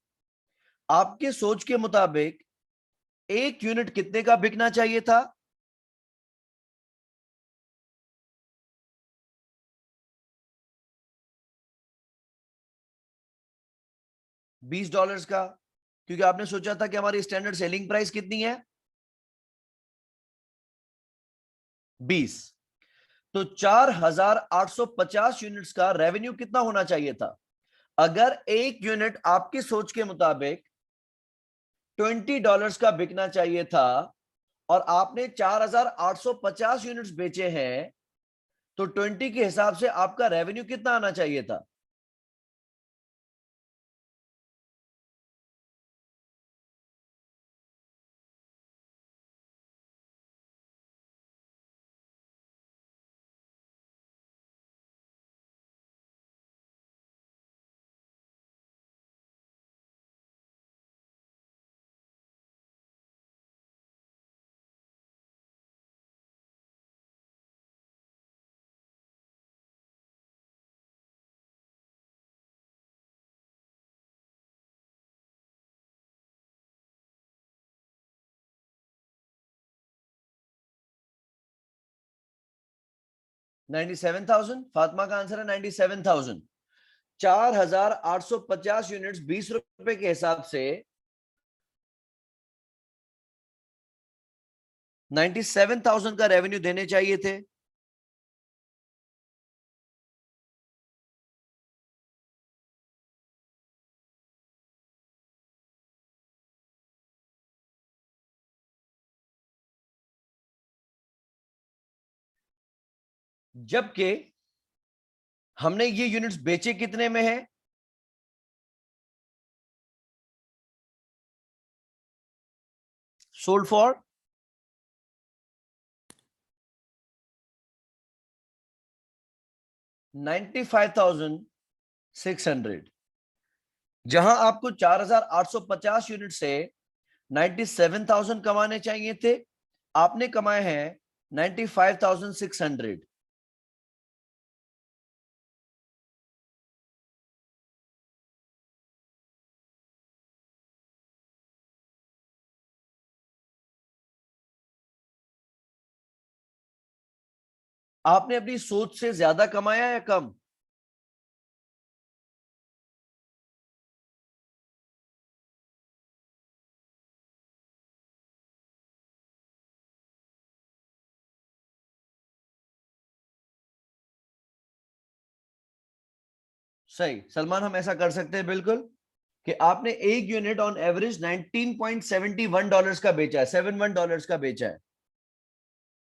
आपके सोच के मुताबिक एक यूनिट कितने का बिकना चाहिए था? $20 का, क्योंकि आपने सोचा था कि हमारी स्टैंडर्ड सेलिंग प्राइस कितनी है? 20। तो 4,850 यूनिट्स का रेवेन्यू कितना होना चाहिए था? अगर एक यूनिट आपकी सोच के मुताबिक $20 का बिकना चाहिए था और आपने 4,850 यूनिट्स बेचे हैं, तो 20 के हिसाब से आपका रेवेन्यू कितना आना चाहिए था? $97,000। फातिमा का आंसर है 97,000। 4,850 यूनिट्स ₹20 के हिसाब से 97,000 का रेवेन्यू देने चाहिए थे। जबकि हमने ये यूनिट्स बेचे कितने में है? Sold for 95,600। जहां आपको 4,850 यूनिट से 97,000 कमाने चाहिए थे, आपने कमाए हैं 95,600। आपने अपनी सोच से ज्यादा कमाया या कम? सही सलमान, हम ऐसा कर सकते हैं बिल्कुल कि आपने एक यूनिट ऑन एवरेज $19.71 का बेचा है, $71 का बेचा है,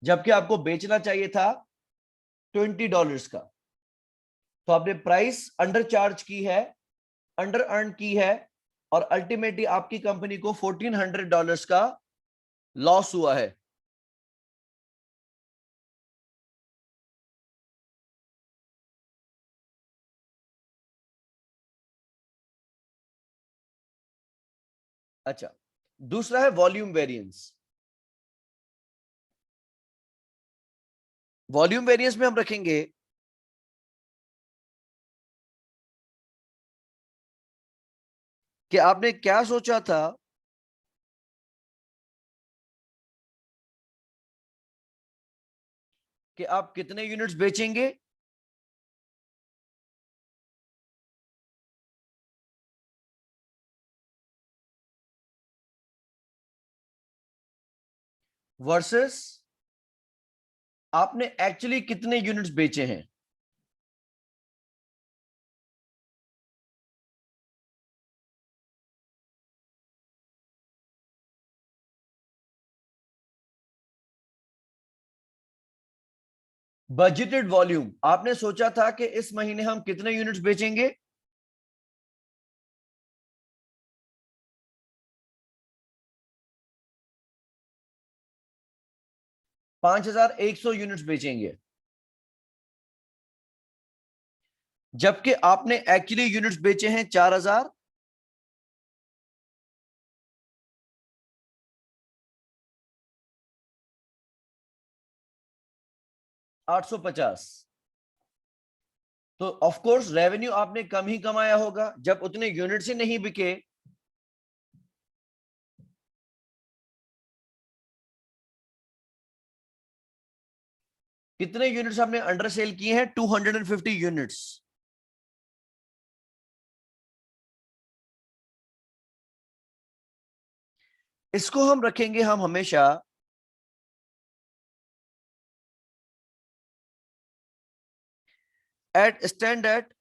जबकि आपको बेचना चाहिए था $20 का। तो आपने प्राइस अंडर चार्ज की है, अंडर अर्न की है, और अल्टीमेटली आपकी कंपनी को $1,400 का लॉस हुआ है। अच्छा, दूसरा है वॉल्यूम वेरिएंस। वॉल्यूम वेरिएंस में हम रखेंगे कि आपने क्या सोचा था कि आप कितने यूनिट्स बेचेंगे, वर्सेस आपने एक्चुअली कितने यूनिट्स बेचे हैं। बजटेड वॉल्यूम, आपने सोचा था कि इस महीने हम कितने यूनिट्स बेचेंगे, 5,100 यूनिट्स बेचेंगे, जबकि आपने एक्चुअली यूनिट्स बेचे हैं 4,000 850। तो ऑफ कोर्स रेवेन्यू आपने कम ही कमाया होगा जब उतने यूनिट्स ही नहीं बिके। कितने यूनिट्स आपने अंडर सेल किए हैं, 250 यूनिट्स। इसको हम रखेंगे हम हमेशा at standard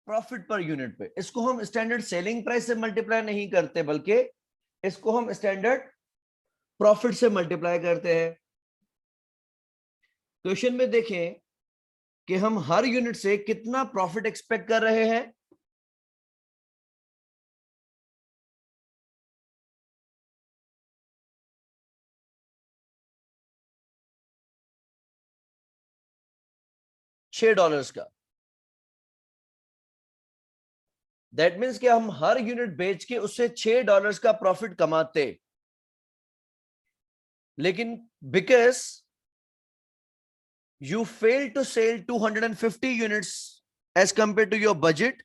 profit per unit पे। इसको हम स्टैंडर्ड सेलिंग प्राइस से मल्टीप्लाई नहीं करते, बल्कि इसको हम स्टैंडर्ड प्रॉफिट से मल्टीप्लाई करते हैं। क्वेश्चन में देखें कि हम हर यूनिट से कितना प्रॉफिट एक्सपेक्ट कर रहे हैं। $6 का। दैट मीन्स कि हम हर यूनिट बेच के उससे $6 का प्रॉफिट कमाते, लेकिन because you failed to sell 250 units as compared to your budget,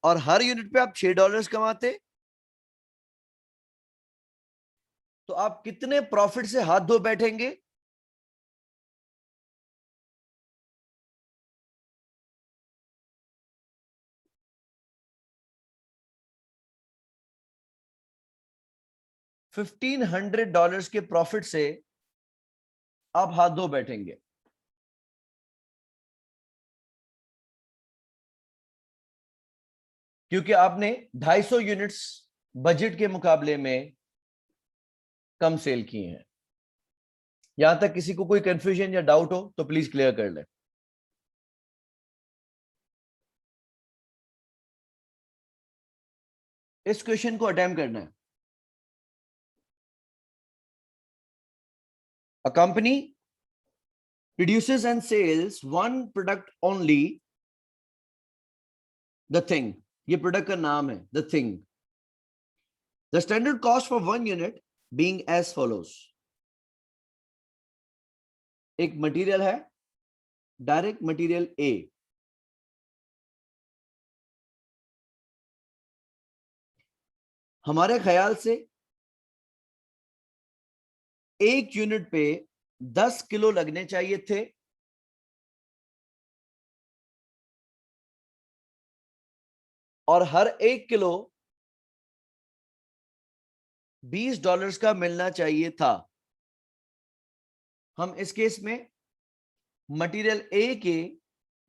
और हर यूनिट पे आप $6 कमाते, तो आप कितने प्रॉफिट से हाथ धो बैठेंगे। $1,500 के प्रॉफिट से आप हाथ धो बैठेंगे, क्योंकि आपने 250 यूनिट्स बजट के मुकाबले में कम सेल किए हैं। यहां तक किसी को कोई कंफ्यूजन या डाउट हो तो प्लीज क्लियर कर ले। इस क्वेश्चन को अटेम्प्ट करना है। A company produces and sells one product only, the thing। ये प्रोडक्ट का नाम है the thing। The standard cost for one unit being as follows। एक मटेरियल है, डायरेक्ट मटेरियल ए, हमारे ख्याल से एक यूनिट पे 10 किलो लगने चाहिए थे, और हर 1 किलो $20 का मिलना चाहिए था। हम इस केस में मटेरियल ए के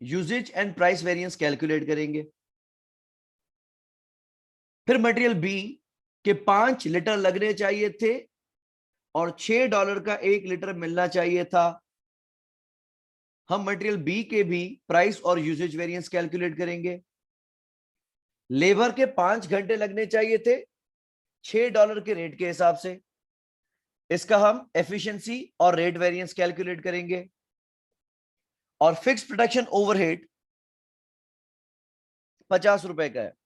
usages and price variance calculate करेंगे। फिर मटेरियल बी के 5 लीटर लगने चाहिए थे और $6 का 1 लीटर मिलना चाहिए था। हम मटेरियल बी के भी प्राइस और यूजेज वेरिएंस कैलकुलेट करेंगे। लेबर के 5 घंटे लगने चाहिए थे $6 के रेट के हिसाब से। इसका हम एफिशिएंसी और रेट वेरिएंस कैलकुलेट करेंगे, और फिक्स प्रोडक्शन ओवरहेड 50 रुपए का है।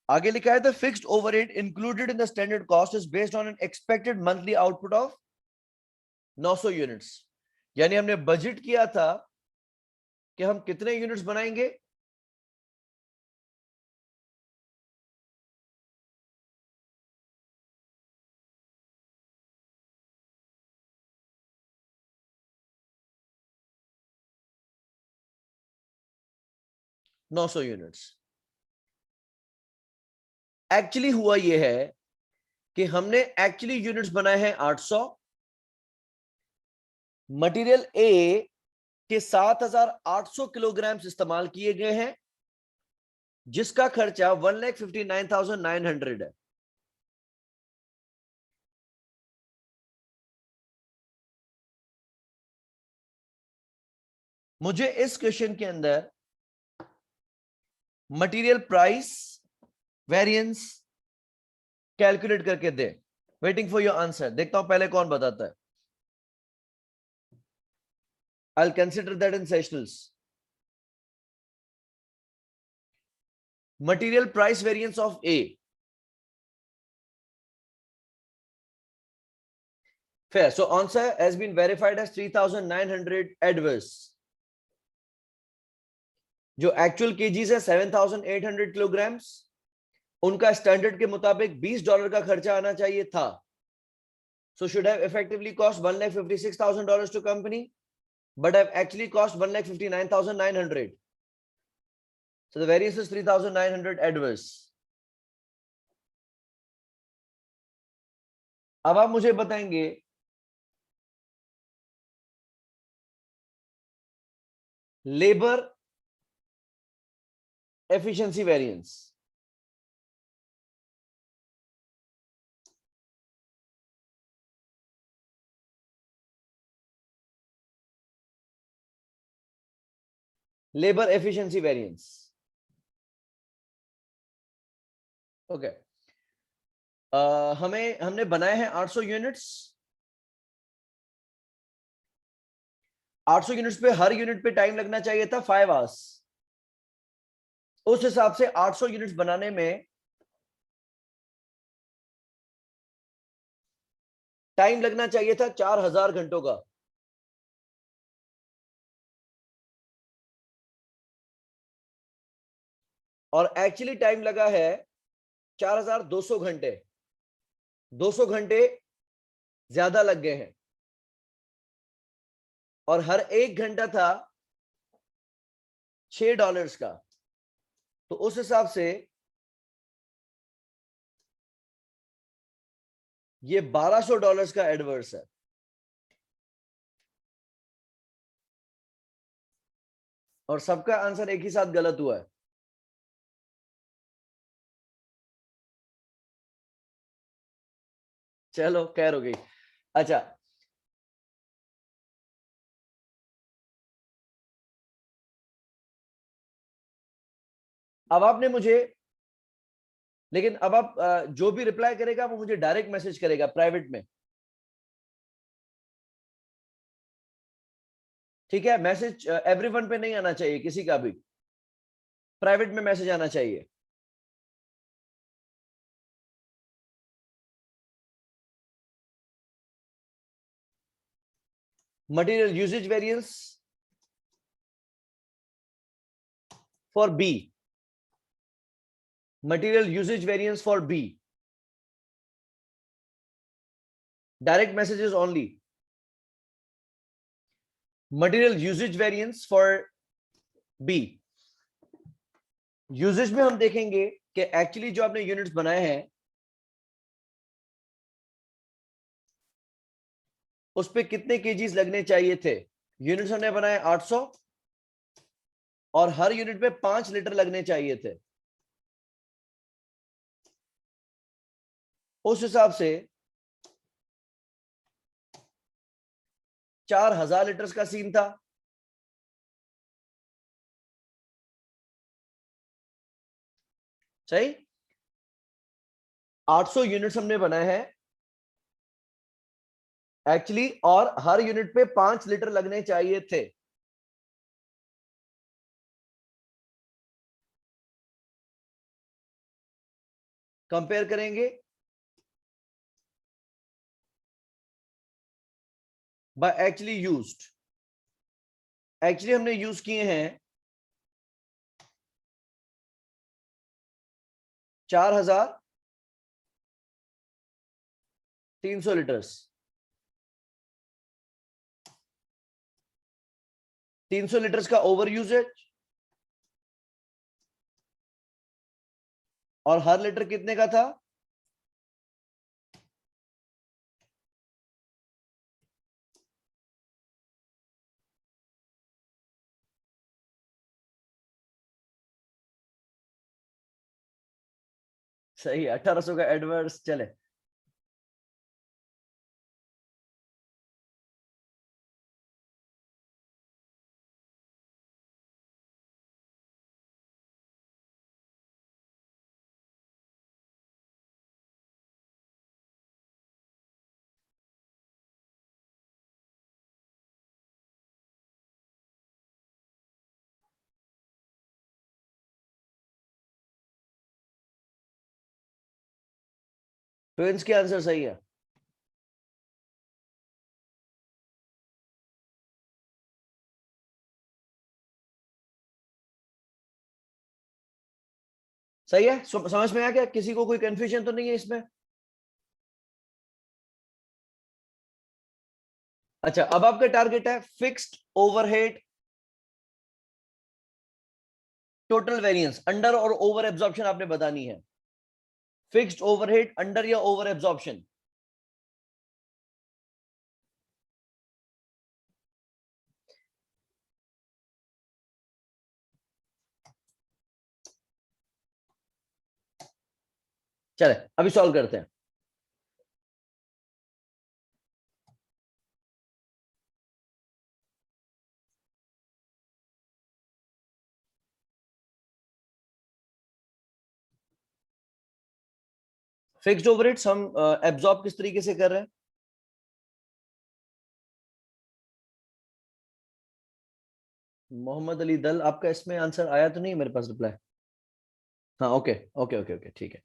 आगे लिखा है the fixed overhead included in the standard cost is based on an expected monthly output of 900 units. यानी हमने बजट किया था कि हम कितने यूनिट्स बनाएंगे, 900 यूनिट्स। एक्चुअली हुआ यह है कि हमने एक्चुअली यूनिट्स बनाए हैं 800, मटेरियल ए के 7,800 किलोग्राम इस्तेमाल किए गए हैं, जिसका खर्चा 1,59,900 है। मुझे इस क्वेश्चन के अंदर मटेरियल प्राइस वेरिएंस कैलकुलेट करके दे। Waiting for your answer. देखता हूं पहले कौन बताता है। I'll consider that in sessionals. Material price variance of A. Fair. So answer has been verified as 3,900 adverse. जो एक्चुअल केजीज है 7,800 किलोग्राम्स, उनका स्टैंडर्ड के मुताबिक $20 का खर्चा आना चाहिए था। So should have effectively cost $1,56,000 to company, but have actually cost 1,59,900. So the variance is 3,900 adverse. अब आप मुझे बताएंगे labour efficiency variance. Labour efficiency variance. Okay, हमने बनाए हैं 800 यूनिट्स। 800 यूनिट्स पे हर यूनिट पे टाइम लगना चाहिए था 5 आवर्स। उस हिसाब से 800 यूनिट्स बनाने में टाइम लगना चाहिए था 4,000 घंटों का। और एक्चुअली टाइम लगा है 4,200 घंटे। 200 घंटे ज्यादा लग गए हैं, और हर एक घंटा था $6 का। तो उस हिसाब से ये $1,200 का एडवर्स है। और सबका आंसर एक ही साथ गलत हुआ है। चलो खैर हो गई। अच्छा, अब आपने मुझे, लेकिन अब आप जो भी रिप्लाई करेगा वो मुझे डायरेक्ट मैसेज करेगा प्राइवेट में, ठीक है? मैसेज एवरीवन पे नहीं आना चाहिए, किसी का भी प्राइवेट में मैसेज आना चाहिए। Material usage variance for B. Material usage variance for B. Direct messages only. Material usage variance for B. Usage में हम देखेंगे कि एक्चुअली जो आपने यूनिट्स बनाए हैं उस पे कितने केजीज लगने चाहिए थे। यूनिट्स हमने बनाए 800, और हर यूनिट पे 5 लीटर लगने चाहिए थे। उस हिसाब से 4,000 लीटर का सीन था। सही, 800 यूनिट्स हमने बनाए हैं, एक्चुअली, और हर यूनिट पे 5 लीटर लगने चाहिए थे। कंपेयर करेंगे बाय एक्चुअली यूज्ड। एक्चुअली हमने यूज किए हैं 4,300 लीटर्स। 300 लीटर्स का ओवर यूजेज, और हर लीटर कितने का था? सही है, 1800 का एडवर्स। चले, ट्विंस के आंसर सही है। सही है, समझ में आ गया? किसी को कोई कंफ्यूजन तो नहीं है इसमें? अच्छा, अब आपका टारगेट है fixed overhead total variance, under और ओवर एब्जॉर्प्शन आपने बतानी है। फिक्स्ड ओवरहेड अंडर या ओवर एब्जॉर्प्शन? चले अभी सॉल्व करते हैं। फिक्स्ड ओवरहेड्स हम एब्जॉर्ब किस तरीके से कर रहे हैं? मोहम्मद अली दल, आपका इसमें आंसर आया तो नहीं मेरे पास रिप्लाई? हाँ, ओके ओके ओके ओके, ठीक है।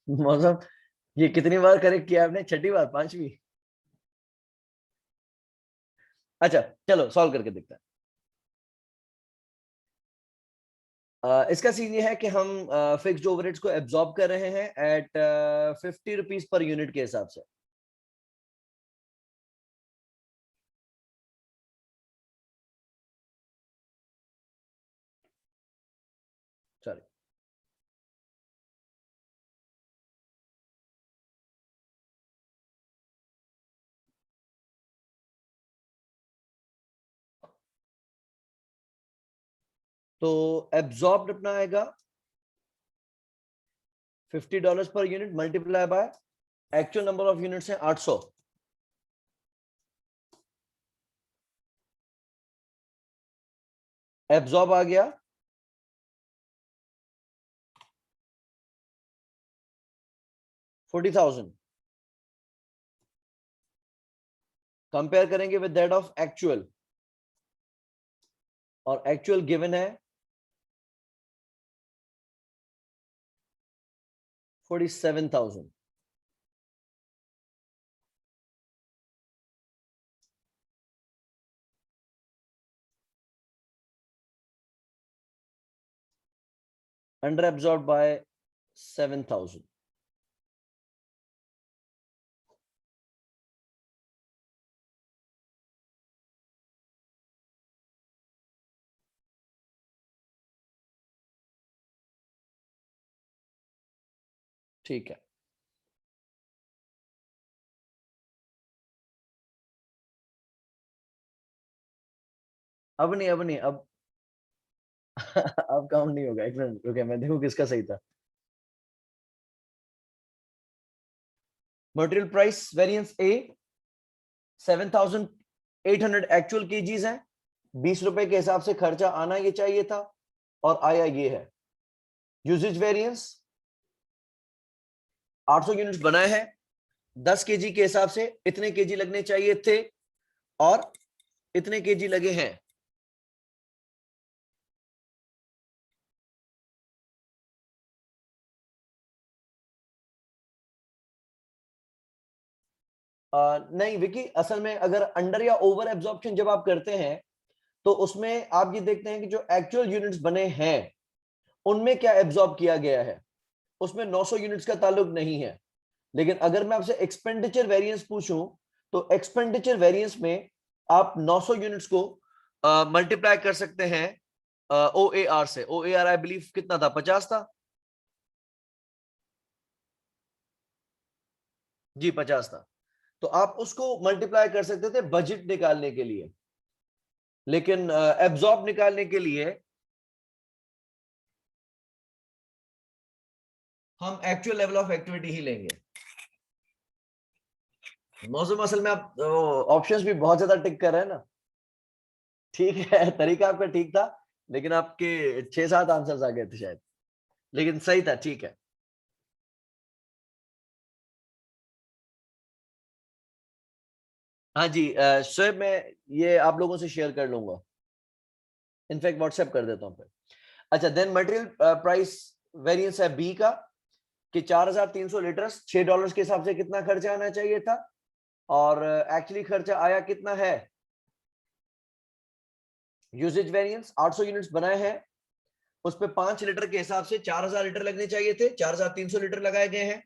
मौसम, ये कितनी बार करेक्ट किया आपने? छठी बार, पांचवी? अच्छा, चलो सॉल्व करके देखते हैं। इसका सीन ये है कि हम फिक्स्ड ओवरहेड्स को एब्जॉर्ब कर रहे हैं एट 50 रुपीज पर यूनिट के हिसाब से। सॉरी, तो एब्जॉर्ब अपना आएगा $50 per unit multiply by actual number of units है 800। एब्जॉर्ब आ गया 40,000। कंपेयर करेंगे विद दैट ऑफ एक्चुअल, और एक्चुअल गिवन है 47,000। Under absorb by 7,000। ठीक है। अब नहीं, अब नहीं, अब अब काउंट नहीं होगा। एक मिनट रुके, मैं देखूं किसका सही था। मटेरियल प्राइस वेरिएंस ए 7,800 एक्चुअल केजीज है, 20 रुपए के हिसाब से खर्चा आना ये चाहिए था और आया ये है। यूजेज वेरिएंस 800 यूनिट्स बनाए हैं, 10 केजी के हिसाब से इतने केजी लगने चाहिए थे और इतने केजी लगे हैं। नहीं विकी, असल में अगर अंडर या ओवर एब्जॉर्प्शन जब आप करते हैं तो उसमें आप ये देखते हैं कि जो एक्चुअल यूनिट्स बने हैं उनमें क्या एब्जॉर्ब किया गया है, उसमें 900 यूनिट्स का ताल्लुक नहीं है। लेकिन अगर मैं आपसे एक्सपेंडिचर वेरिएंस पूछूं तो एक्सपेंडिचर वेरिएंस में आप 900 यूनिट्स को मल्टीप्लाई कर सकते हैं ओ ए आर से। ओ ए आर आई बिलीव कितना था, 50 था जी, 50 था। तो आप उसको मल्टीप्लाई कर सकते थे बजट निकालने के लिए, लेकिन एब्जॉर्ब निकालने के लिए हम एक्चुअल लेवल ऑफ एक्टिविटी ही लेंगे। मौसम असल में आप ऑप्शंस भी बहुत ज्यादा टिक कर रहे हैं ना। ठीक है, तरीका आपका ठीक था, लेकिन आपके 6-7 आंसर्स आ गए थे शायद, लेकिन सही था, ठीक है। हाँ जी, शोएब मैं ये आप लोगों से शेयर कर लूंगा, इनफैक्ट व्हाट्सएप कर देता हूँ फिर। अच्छा, देन मटेरियल प्राइस वेरिएंस है बी का कि 4,300 लीटर $6 के हिसाब से कितना खर्चा आना चाहिए था और एक्चुअली खर्चा आया कितना है। यूजेज वेरिएंस 800 यूनिट्स बनाए हैं, उस पे 5 लीटर के हिसाब से 4,000 लीटर लगने चाहिए थे, 4,300 लीटर लगाए गए हैं।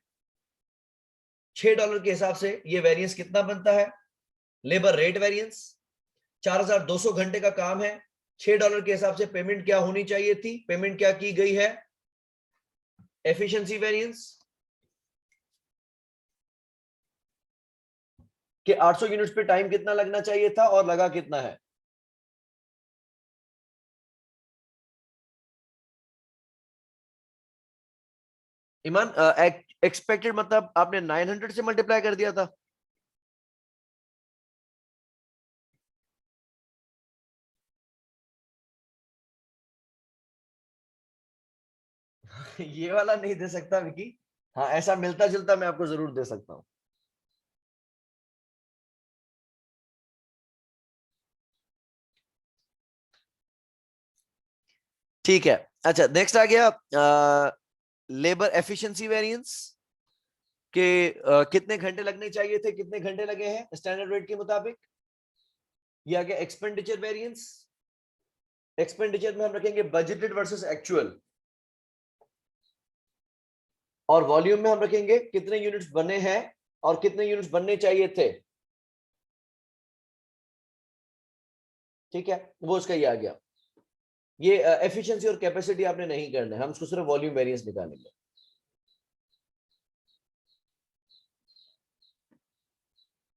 $6 के हिसाब से ये वेरिएंस कितना बनता है। लेबर रेट वेरिएंस 4,200 घंटे का काम है, $6 के हिसाब से पेमेंट क्या होनी चाहिए थी, पेमेंट क्या की गई है। एफिशिएंसी वेरिएंस कि 800 यूनिट्स पे टाइम कितना लगना चाहिए था और लगा कितना है। ईमान, एक्सपेक्टेड मतलब आपने 900 से मल्टीप्लाई कर दिया था। ये वाला नहीं दे सकता विकी, हाँ ऐसा मिलता जुलता मैं आपको जरूर दे सकता हूं। ठीक है, अच्छा नेक्स्ट आ गया लेबर एफिशिएंसी वेरिएंस के कितने घंटे लगने चाहिए थे, कितने घंटे लगे हैं स्टैंडर्ड रेट के मुताबिक। ये आ गया एक्सपेंडिचर वेरिएंस, एक्सपेंडिचर में हम रखेंगे बजटेड वर्सेस एक्चुअल, और वॉल्यूम में हम रखेंगे कितने यूनिट्स बने हैं और कितने यूनिट्स बनने चाहिए थे। ठीक है, वो उसका ये आ गया। ये एफिशिएंसी और कैपेसिटी आपने नहीं करना है, हम इसको सिर्फ वॉल्यूम वेरिएंस निकालेंगे।